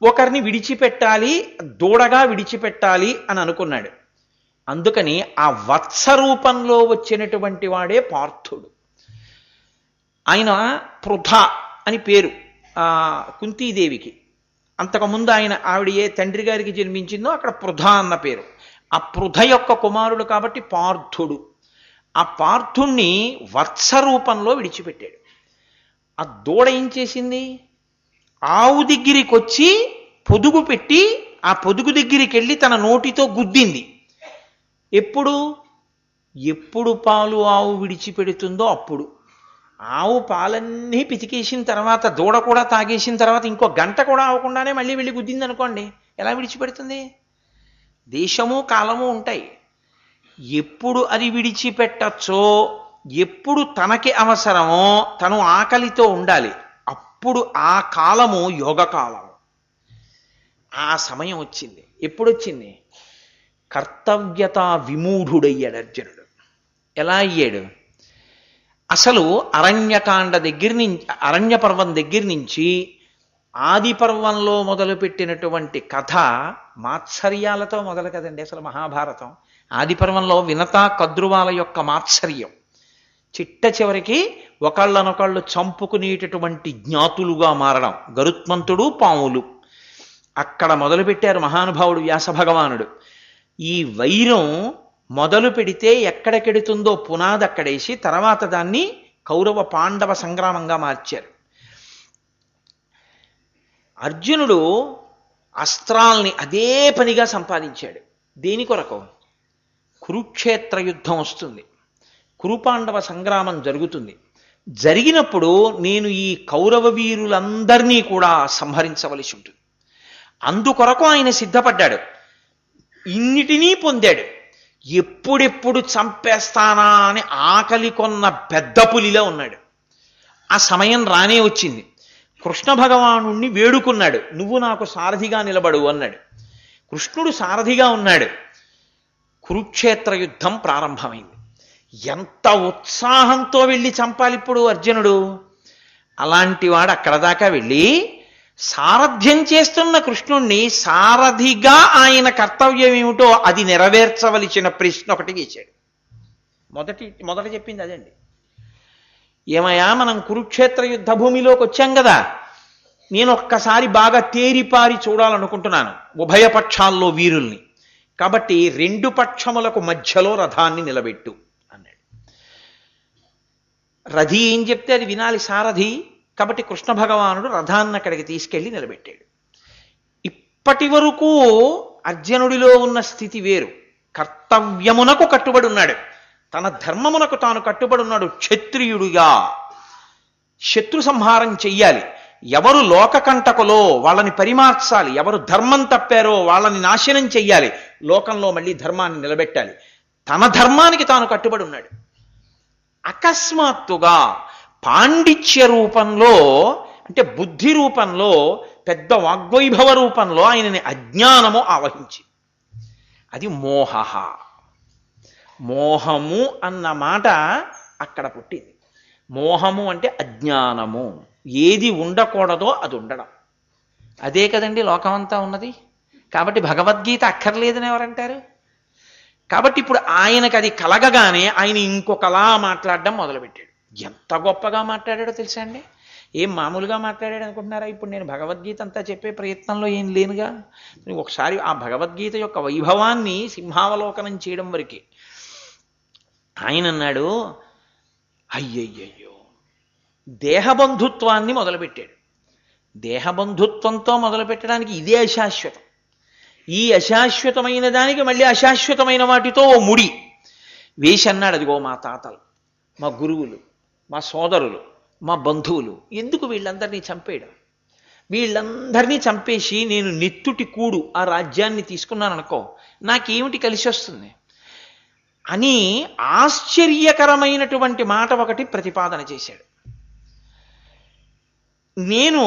ఒకరిని విడిచిపెట్టాలి, దూడగా విడిచిపెట్టాలి అని అనుకున్నాడు. అందుకని ఆ వత్స రూపంలో వచ్చినటువంటి వాడే పార్థుడు. ఆయన పృథ అని పేరు కుంతీదేవికి. అంతకుముందు ఆవిడ ఏ తండ్రి గారికి జన్మించిందో అక్కడ పృథ అన్న పేరు. ఆ పృథ యొక్క కుమారుడు కాబట్టి పార్థుడు. ఆ పార్థుణ్ణి వత్స రూపంలో విడిచిపెట్టాడు. ఆ దూడ ఏం చేసింది? ఆవు దగ్గరికి వచ్చి పొదుగు పెట్టి ఆ పొదుగు దగ్గరికి వెళ్ళి తన నోటితో గుద్దింది. ఎప్పుడు పాలు ఆవు విడిచిపెడుతుందో అప్పుడు. ఆవు పాలన్నీ పితికేసిన తర్వాత దూడ కూడా తాగేసిన తర్వాత ఇంకో గంట కూడా అవ్వకుండానే మళ్ళీ వెళ్ళి గుద్దింది అనుకోండి, ఎలా విడిచిపెడుతుంది? దేశము కాలము ఉంటాయి. ఎప్పుడు అది విడిచిపెట్టచ్చో, ఎప్పుడు తనకి అవసరమో, తను ఆకలితో ఉండాలి, అప్పుడు ఆ కాలము యోగకాలము. ఆ సమయం వచ్చింది. ఎప్పుడొచ్చింది? కర్తవ్యత విమూఢుడయ్యాడు అర్జునుడు. ఎలా అయ్యాడు? అసలు అరణ్యకాండ దగ్గర నుంచి, అరణ్య పర్వం దగ్గర నుంచి ఆది పర్వంలో మొదలుపెట్టినటువంటి కథ మాత్సర్యాలతో మొదలు కదండి అసలు మహాభారతం. ఆది పర్వంలో వినత కద్రువాల యొక్క మాత్సర్యం, చిట్ట చివరికి ఒకళ్ళనొకళ్ళు చంపుకునేటటువంటి జ్ఞాతులుగా మారడం, గరుత్మంతుడు పాములు. అక్కడ మొదలుపెట్టారు మహానుభావుడు వ్యాస భగవానుడు. ఈ వైరం మొదలు పెడితే ఎక్కడికెడుతుందో పునాది అక్కడేసి తర్వాత దాన్ని కౌరవ పాండవ సంగ్రామంగా మార్చారు. అర్జునుడు అస్త్రాల్ని అదే పనిగా సంపాదించాడు. దేని కొరకు? కురుక్షేత్ర యుద్ధం వస్తుంది, కురుపాండవ సంగ్రామం జరుగుతుంది. జరిగినప్పుడు నేను ఈ కౌరవ వీరులందరినీ కూడా సంహరించవలసి ఉంటుంది. అందుకొరకు ఆయన సిద్ధపడ్డాడు, ఇన్నిటినీ పొందాడు. ఎప్పుడెప్పుడు చంపేస్తానా అని ఆకలి కొన్న పెద్ద పులిలో ఉన్నాడు. ఆ సమయం రానే వచ్చింది. కృష్ణ భగవానుణ్ణి వేడుకున్నాడు, నువ్వు నాకు సారథిగా నిలబడు అన్నాడు. కృష్ణుడు సారథిగా ఉన్నాడు. కురుక్షేత్ర యుద్ధం ప్రారంభమైంది. ఎంత ఉత్సాహంతో వెళ్ళి చంపాలి ఇప్పుడు అర్జునుడు. అలాంటి వాడు అక్కడ దాకా వెళ్ళి సారథ్యం చేస్తున్న కృష్ణుణ్ణి సారథిగా ఆయన కర్తవ్యం ఏమిటో అది నెరవేర్చవలసిన ప్రశ్న ఒకటి వేశాడు. మొదట చెప్పింది అదండి. ఏమయ్యా, మనం కురుక్షేత్ర యుద్ధ భూమిలోకి వచ్చాం కదా, నేను ఒక్కసారి బాగా తేరిపారి చూడాలనుకుంటున్నాను ఉభయ పక్షాల్లో వీరుల్ని. కాబట్టి రెండు పక్షములకు మధ్యలో రథాన్ని నిలబెట్టు అన్నాడు. రథి ఏం చెప్తే అది వినాలి సారథి. కాబట్టి కృష్ణ భగవానుడు రథాన్ని అక్కడికి తీసుకెళ్లి నిలబెట్టాడు. ఇప్పటి వరకు అర్జునుడిలో ఉన్న స్థితి వేరు. కర్తవ్యమునకు కట్టుబడి ఉన్నాడు, తన ధర్మమునకు తాను కట్టుబడి ఉన్నాడు. క్షత్రియుడిగా శత్రు సంహారం చెయ్యాలి, ఎవరు లోకకంటకులో వాళ్ళని పరిమార్చాలి, ఎవరు ధర్మం తప్పారో వాళ్ళని నాశనం చెయ్యాలి, లోకంలో మళ్ళీ ధర్మాన్ని నిలబెట్టాలి. తన ధర్మానికి తాను కట్టుబడి ఉన్నాడు. అకస్మాత్తుగా పాండిత్య రూపంలో, అంటే బుద్ధి రూపంలో, పెద్ద వాగ్వైభవ రూపంలో ఆయనని అజ్ఞానము ఆవహించి, అది మోహ. మోహము అన్న మాట అక్కడ పుట్టింది. మోహము అంటే అజ్ఞానము. ఏది ఉండకూడదో అది ఉండడం. అదే కదండి లోకమంతా ఉన్నది. కాబట్టి భగవద్గీత అక్కర్లేదని ఎవరంటారు? కాబట్టి ఇప్పుడు ఆయనకు అది కలగగానే ఆయన ఇంకొకలా మాట్లాడడం మొదలుపెట్టాడు. ఎంత గొప్పగా మాట్లాడాడో తెలుసా అండి? ఏం మామూలుగా మాట్లాడాడు అనుకుంటున్నారా? ఇప్పుడు నేను భగవద్గీత అంతా చెప్పే ప్రయత్నంలో ఏం లేనుగా. ఒకసారి ఆ భగవద్గీత యొక్క వైభవాన్ని సింహావలోకనం చేయడం వరకే. ఆయన అన్నాడు, అయ్యయ్యయ్యో, దేహబంధుత్వాన్ని మొదలుపెట్టాడు. దేహబంధుత్వంతో మొదలుపెట్టడానికి ఇదే అశాశ్వతం. ఈ అశాశ్వతమైన దానికి మళ్ళీ అశాశ్వతమైన వాటితో ఓ ముడి వేసి అన్నాడు, అదిగో మా తాతలు, మా గురువులు, మా సోదరులు, మా బంధువులు, ఎందుకు వీళ్ళందరినీ చంపేయడం? వీళ్ళందరినీ చంపేసి నేను నెత్తుటి కూడు ఆ రాజ్యాన్ని తీసుకున్నాను అనుకో, నాకేమిటి కలిసి వస్తుంది అని ఆశ్చర్యకరమైనటువంటి మాట ఒకటి ప్రతిపాదన చేశాడు. నేను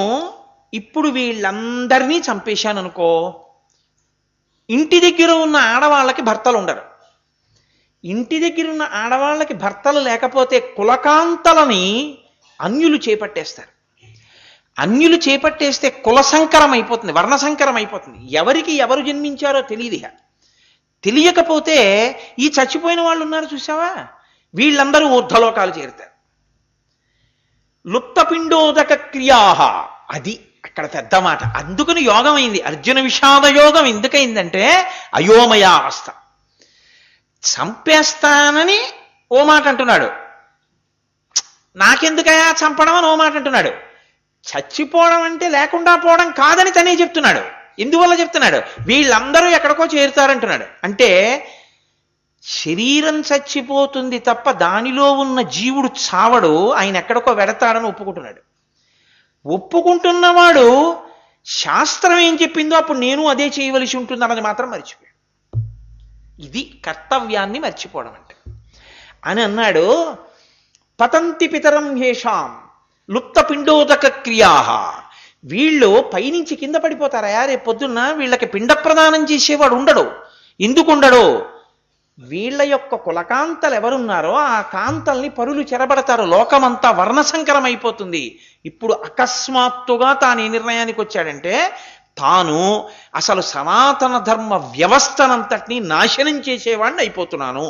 ఇప్పుడు వీళ్ళందరినీ చంపేశాను అనుకో, ఇంటి దగ్గర ఉన్న ఆడవాళ్ళకి భర్తలు ఉండరు. ఇంటి దగ్గర ఉన్న ఆడవాళ్ళకి భర్తలు లేకపోతే కులకాంతలని అన్యులు చేపట్టేస్తారు. అన్యులు చేపట్టేస్తే కుల సంకరం అయిపోతుంది, వర్ణ సంకరం అయిపోతుంది. ఎవరికి ఎవరు జన్మించారో తెలియదు. తెలియకపోతే ఈ చచ్చిపోయిన వాళ్ళు ఉన్నారు చూసావా, వీళ్ళందరూ ఊర్ధ్వలోకాలు చేరుతారు. లుప్తపిండోదక క్రియాహ, అది అక్కడ పెద్ద మాట. అందుకని యోగం అయింది. అర్జున విషాద యోగం ఎందుకయిందంటే అయోమయావస్థ. చంపేస్తానని ఓ మాట అంటున్నాడు, నాకెందుకయా చంపడం అని ఓ మాట అంటున్నాడు. చచ్చిపోవడం అంటే లేకుండా పోవడం కాదని తనే చెప్తున్నాడు. ఎందువల్ల చెప్తున్నాడు? వీళ్ళందరూ ఎక్కడికో చేరుతారంటున్నాడు. అంటే శరీరం చచ్చిపోతుంది తప్ప దానిలో ఉన్న జీవుడు చావడు, ఆయన ఎక్కడికో వెడతాడని ఒప్పుకుంటున్నాడు. ఒప్పుకుంటున్నవాడు శాస్త్రం ఏం చెప్పిందో అప్పుడు నేను అదే చేయవలసి ఉంటుందన్నది మాత్రం మర్చిపోయాడు. ఇది కర్తవ్యాన్ని మర్చిపోవడం అంటే అని అన్నాడు. పతంతి పితరం హేషాం లుప్త పిండోదక క్రియా, వీళ్ళు పైనుంచి కింద పడిపోతారా? రేపు పొద్దున్న వీళ్ళకి పిండ ప్రదానం చేసేవాడు ఉండడు. ఎందుకు ఉండడు? వీళ్ళ యొక్క కులకాంతలు ఎవరున్నారో ఆ కాంతల్ని పరులు చెరబడతారు, లోకమంతా వర్ణసంకరం అయిపోతుంది. ఇప్పుడు అకస్మాత్తుగా తాను ఏ నిర్ణయానికి వచ్చాడంటే, తాను అసలు సనాతన ధర్మ వ్యవస్థనంతటినీ నాశనం చేసేవాడిని అయిపోతున్నాను.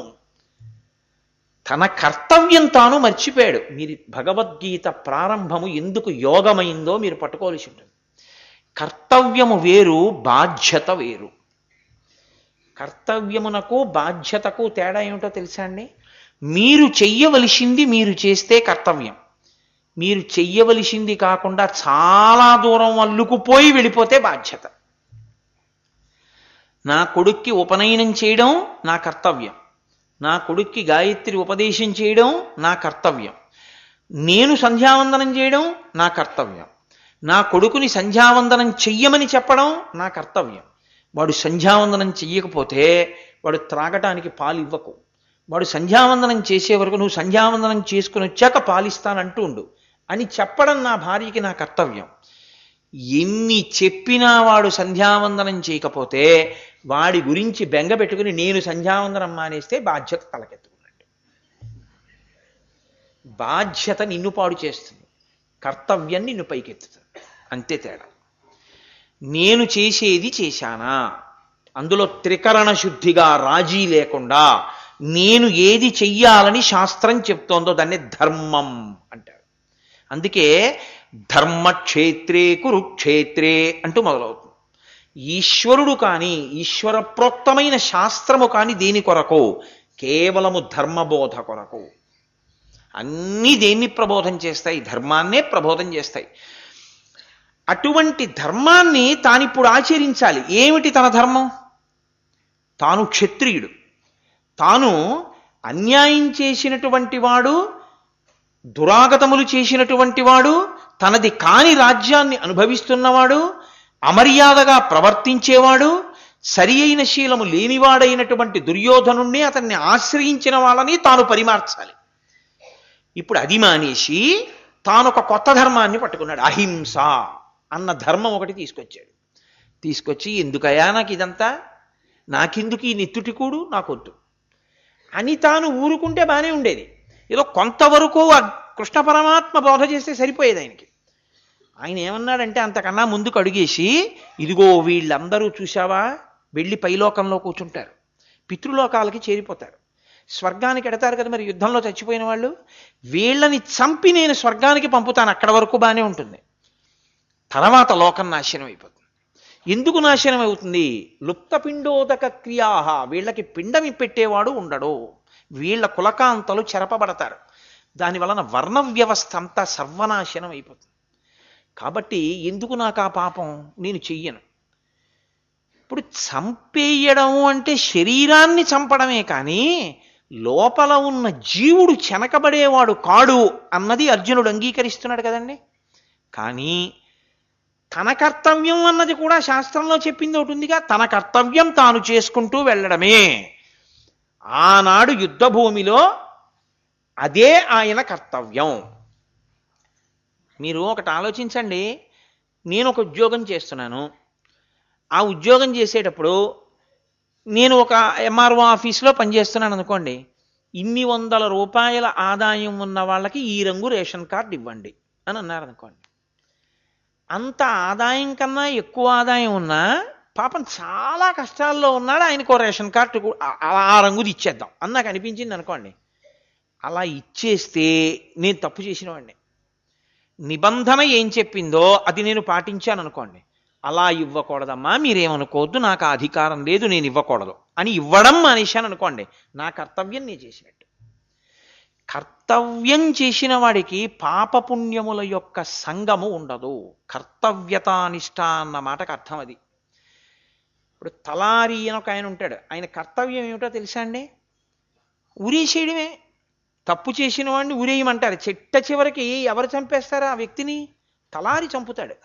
తన కర్తవ్యం తాను మర్చిపోయాడు. మీరు భగవద్గీత ప్రారంభము ఎందుకు యోగమైందో మీరు పట్టుకోవాల్సి ఉంటుంది. కర్తవ్యము వేరు, బాధ్యత వేరు. కర్తవ్యమునకు బాధ్యతకు తేడా ఏమిటో తెలుసా అండి? మీరు చెయ్యవలసింది మీరు చేస్తే కర్తవ్యం, మీరు చెయ్యవలసింది కాకుండా చాలా దూరం అల్లుకుపోయి వెళ్ళిపోతే బాధ్యత. నా కొడుక్కి ఉపనయనం చేయడం నా కర్తవ్యం, నా కొడుక్కి గాయత్రి ఉపదేశం చేయడం నా కర్తవ్యం, నేను సంధ్యావందనం చేయడం నా కర్తవ్యం, నా కొడుకుని సంధ్యావందనం చెయ్యమని చెప్పడం నా కర్తవ్యం. వాడు సంధ్యావందనం చెయ్యకపోతే వాడు త్రాగటానికి పాలు ఇవ్వకు. వాడు సంధ్యావందనం చేసే వరకు నువ్వు సంధ్యావందనం చేసుకుని వచ్చాక పాలిస్తానంటూ ఉండు అని చెప్పడం నా భార్యకి నా కర్తవ్యం. ఎన్ని చెప్పినా వాడు సంధ్యావందనం చేయకపోతే వాడి గురించి బెంగ పెట్టుకుని నేను సంధ్యావందనం మానేస్తే బాధ్యత తలకెత్తుకున్నట్టు. బాధ్యత నిన్ను పాడు చేస్తుంది, కర్తవ్యం నిన్ను పైకెత్తుతుంది. అంతే తేడా. నేను చేసేది చేశానా, అందులో త్రికరణ శుద్ధిగా రాజీ లేకుండా నేను ఏది చెయ్యాలని శాస్త్రం చెప్తోందో దాన్ని ధర్మం అంటారు. అందుకే ధర్మక్షేత్రే కురుక్షేత్రే అంటూ మొదలవుతుంది. ఈశ్వరుడు కానీ ఈశ్వర ప్రోక్తమైన శాస్త్రము కానీ దేని కొరకు? కేవలము ధర్మబోధ కొరకు. అన్నీ దేన్ని ప్రబోధం చేస్తాయి? ధర్మాన్నే ప్రబోధం చేస్తాయి. అటువంటి ధర్మాన్ని తానిప్పుడు ఆచరించాలి. ఏమిటి తన ధర్మం? తాను క్షత్రియుడు, తాను అన్యాయం చేసినటువంటి వాడు, దురాగతములు చేసినటువంటి వాడు, తనది కాని రాజ్యాన్ని అనుభవిస్తున్నవాడు, అమర్యాదగా ప్రవర్తించేవాడు, సరి అయిన శీలము లేనివాడైనటువంటి దుర్యోధనుణ్ణి అతన్ని ఆశ్రయించిన వాళ్ళని తాను పరిమార్చాలి. ఇప్పుడు అది మానేసి తాను ఒక కొత్త ధర్మాన్ని పట్టుకున్నాడు. అహింస అన్న ధర్మం ఒకటి తీసుకొచ్చాడు. తీసుకొచ్చి ఎందుకయ్యా నాకు ఇదంతా, నాకెందుకు ఈ నెత్తుటికూడు, నాకొద్దు అని తాను ఊరుకుంటే బాగానే ఉండేది. ఏదో కొంతవరకు కృష్ణ పరమాత్మ బోధ చేస్తే సరిపోయేది ఆయనకి. ఆయన ఏమన్నాడంటే అంతకన్నా ముందుకు అడుగేసి, ఇదిగో వీళ్ళందరూ చూశావా వెళ్ళి పైలోకంలో కూర్చుంటారు, పితృలోకాలకి చేరిపోతారు, స్వర్గానికి ఎడతారు కదా మరి యుద్ధంలో చచ్చిపోయిన వాళ్ళు, వీళ్ళని చంపి నేను స్వర్గానికి పంపుతాను, అక్కడ వరకు బాగానే ఉంటుంది. తర్వాత లోకం నాశనం అయిపోతుంది. ఎందుకు నాశనం అవుతుంది? లుప్తపిండోదక క్రియాహ, వీళ్ళకి పిండం పెట్టేవాడు ఉండడు, వీళ్ళ కులకాంతలు చెరపబడతారు, దానివలన వర్ణ వ్యవస్థ అంతా సర్వనాశనం అయిపోతుంది. కాబట్టి ఎందుకు నాకు ఆ పాపం, నేను చెయ్యను. ఇప్పుడు చంపేయడం అంటే శరీరాన్ని చంపడమే కానీ లోపల ఉన్న జీవుడు చెనకబడేవాడు కాడు అన్నది అర్జునుడు అంగీకరిస్తున్నాడు కదండి. కానీ తన కర్తవ్యం అన్నది కూడా శాస్త్రంలో చెప్పింది ఒకటి ఉందిగా, తన కర్తవ్యం తాను చేసుకుంటూ వెళ్ళడమే. ఆనాడు యుద్ధ భూమిలో అదే ఆయన కర్తవ్యం. మీరు ఒకటి ఆలోచించండి, నేను ఒక ఉద్యోగం చేస్తున్నాను. ఆ ఉద్యోగం చేసేటప్పుడు నేను ఒక ఎంఆర్ఓ ఆఫీస్లో పనిచేస్తున్నాను అనుకోండి. ఇన్ని వందల రూపాయల ఆదాయం ఉన్న వాళ్ళకి ఈ రంగు రేషన్ కార్డు ఇవ్వండి అని అన్నారనుకోండి. అంత ఆదాయం కన్నా ఎక్కువ ఆదాయం ఉన్నా పాపం చాలా కష్టాల్లో ఉన్నాడు, ఆయనకు రేషన్ కార్డు ఆ రంగుది ఇచ్చేద్దాం అని నాకు అనిపించింది అనుకోండి. అలా ఇచ్చేస్తే నేను తప్పు చేసిన వాడిని. నిబంధన ఏం చెప్పిందో అది నేను పాటించాను అనుకోండి. అలా ఇవ్వకూడదమ్మా, మీరేమనుకోవద్దు, నాకు ఆ అధికారం లేదు, నేను ఇవ్వకూడదు అని ఇవ్వడం మానేశాను అనుకోండి, నా కర్తవ్యం నేను చేసినట్టు. కర్తవ్యం చేసిన వాడికి పాపపుణ్యముల యొక్క సంగము ఉండదు. కర్తవ్యతానిష్ట అన్న మాటకు అర్థం అది. ఇప్పుడు తలారి అని ఒక ఆయన ఉంటాడు, ఆయన కర్తవ్యం ఏమిటో తెలుసా అండి? ఉరేసేయడమే. తప్పు చేసిన వాడిని ఉరేయమంటారు. చిట్ట చివరికి ఎవరు చంపేస్తారా ఆ వ్యక్తిని? తలారి చంపుతాడు.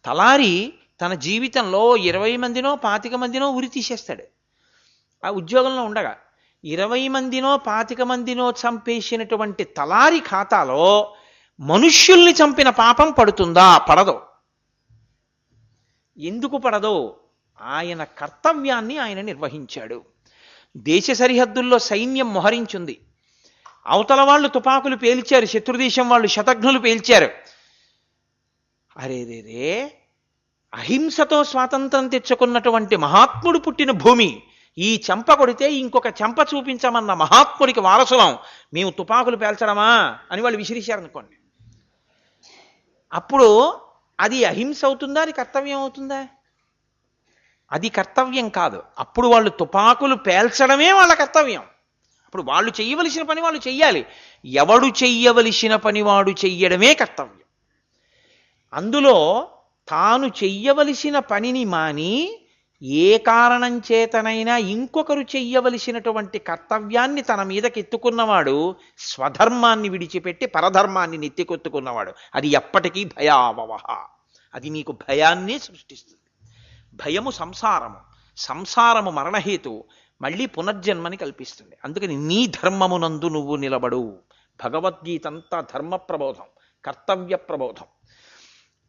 తలారి తన జీవితంలో 20 మందినో 25 మందినో ఉరి తీసేస్తాడు. ఆ ఉద్యోగంలో ఉండగా 20 మందినో 25 మందినో చంపేసినటువంటి తలారి ఖాతాలో మనుష్యుల్ని చంపిన పాపం పడుతుందా? పడదు. ఎందుకు పడదు? ఆయన కర్తవ్యాన్ని ఆయన నిర్వహించాడు. దేశ సరిహద్దుల్లో సైన్యం మోహరించింది. అవతల వాళ్ళు తుపాకులు పేల్చారు, శత్రుదేశం వాళ్ళు శతఘ్నులు పేల్చారు. అరేరేరే, అహింసతో స్వాతంత్రం తెచ్చుకున్నటువంటి మహాత్ముడు పుట్టిన భూమి, ఈ చెంప కొడితే ఇంకొక చెంప చూపించమన్న మహాత్ముడికి వారసులం, మేము తుపాకులు పేల్చడమా అని వాళ్ళు విసిరిశారనుకోండి. అప్పుడు అది అహింస అవుతుందా? అది కర్తవ్యం అవుతుందా? అది కర్తవ్యం కాదు. అప్పుడు వాళ్ళు తుపాకులు పేల్చడమే వాళ్ళ కర్తవ్యం. అప్పుడు వాళ్ళు చెయ్యవలసిన పని వాళ్ళు చెయ్యాలి. ఎవడు చెయ్యవలసిన పని వాడు చెయ్యడమే కర్తవ్యం. అందులో తాను చెయ్యవలసిన పనిని మాని ఏ కారణం చేతనైనా ఇంకొకరు చెయ్యవలసినటువంటి కర్తవ్యాన్ని తన మీదకెత్తుకున్నవాడు స్వధర్మాన్ని విడిచిపెట్టి పరధర్మాన్ని నెత్తికొత్తుకున్నవాడు. అది ఎప్పటికీ భయావహ. అది నీకు భయాన్నే సృష్టిస్తుంది. భయము సంసారము, సంసారము మరణహేతు, మళ్ళీ పునర్జన్మని కల్పిస్తుంది. అందుకని నీ ధర్మమునందు నువ్వు నిలబడు. భగవద్గీత అంతా ధర్మ ప్రబోధం, కర్తవ్య ప్రబోధం.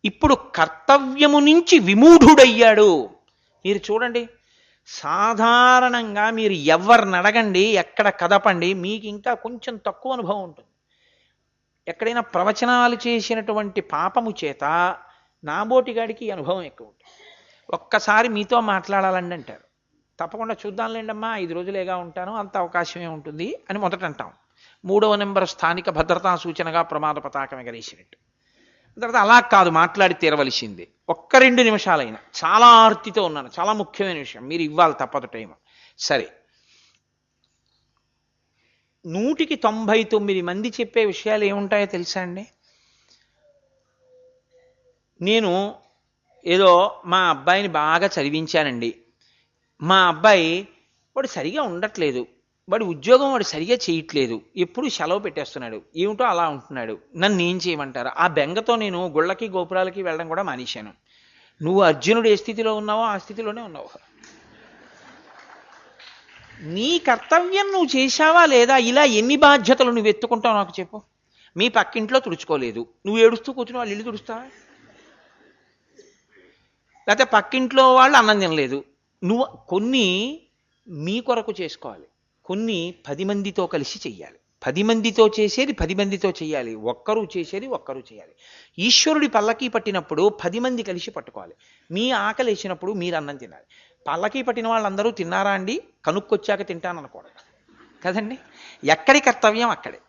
ఇప్పుడు కర్తవ్యము నుంచి విమూఢుడయ్యాడు. మీరు చూడండి, సాధారణంగా మీరు ఎవరిని అడగండి, ఎక్కడ కదపండి, మీకు ఇంకా కొంచెం తక్కువ అనుభవం ఉంటుంది. ఎక్కడైనా ప్రవచనాలు చేసినటువంటి పాపము చేత నాబోటిగాడికి అనుభవం ఎక్కువ ఉంటుంది. ఒక్కసారి మీతో మాట్లాడాలండి అంటారు. తప్పకుండా చూద్దాంలేండమ్మా, 5 రోజులేగా ఉంటాను, అంత అవకాశమే ఉంటుంది అని మొదట అంటాం. 3వ నెంబర్ స్థానిక భద్రతా సూచనగా ప్రమాద పతాకం ఎగరేసినట్టు. తర్వాత అలా కాదు, మాట్లాడి తీరవలసింది. 1-2 నిమిషాలైనా చాలా ఆర్తితో ఉన్నాను, చాలా ముఖ్యమైన విషయం, మీరు ఇవ్వాలి తప్పదు టైం. సరే, 199 మంది చెప్పే విషయాలు ఏముంటాయో తెలుసా అండి? నేను ఏదో మా అబ్బాయిని బాగా చదివించానండి, మా అబ్బాయి వాడు సరిగా ఉండట్లేదు, వాడి ఉద్యోగం వాడు సరిగా చేయట్లేదు, ఎప్పుడు సెలవు పెట్టేస్తున్నాడు, ఏమిటో అలా ఉంటున్నాడు, నన్ను ఏం చేయమంటారు? ఆ బెంగతో నేను గుళ్ళకి గోపురాలకి వెళ్ళడం కూడా మానేశాను. నువ్వు అర్జునుడు ఏ స్థితిలో ఉన్నావో ఆ స్థితిలోనే ఉన్నావు. నీ కర్తవ్యం నువ్వు చేశావా లేదా? ఇలా ఎన్ని బాధ్యతలు నువ్వు ఎత్తుకుంటావు నాకు చెప్పు. మీ పక్కింట్లో తుడుచుకోలేదు, నువ్వు ఏడుస్తూ కూర్చుని వాళ్ళు ఇల్లు తుడుస్తావా? లేకపోతే పక్కింట్లో వాళ్ళు అన్నం తినలేదు, నువ్వు కొన్ని మీ కొరకు చేసుకోవాలి, కొన్ని 10 మందితో కలిసి చెయ్యాలి. 10 మందితో చేసేది 10 మందితో చెయ్యాలి, ఒక్కరు చేసేది ఒక్కరు చేయాలి. ఈశ్వరుడి పల్లకీ పట్టినప్పుడు 10 మంది కలిసి పట్టుకోవాలి. మీ ఆకలి వేసినప్పుడు మీరు అన్నం తినాలి. పల్లకీ పట్టిన వాళ్ళందరూ తిన్నారా అండి, కనుక్కొచ్చాక తింటాననుకోండి కదండి. ఎక్కడి కర్తవ్యం అక్కడే.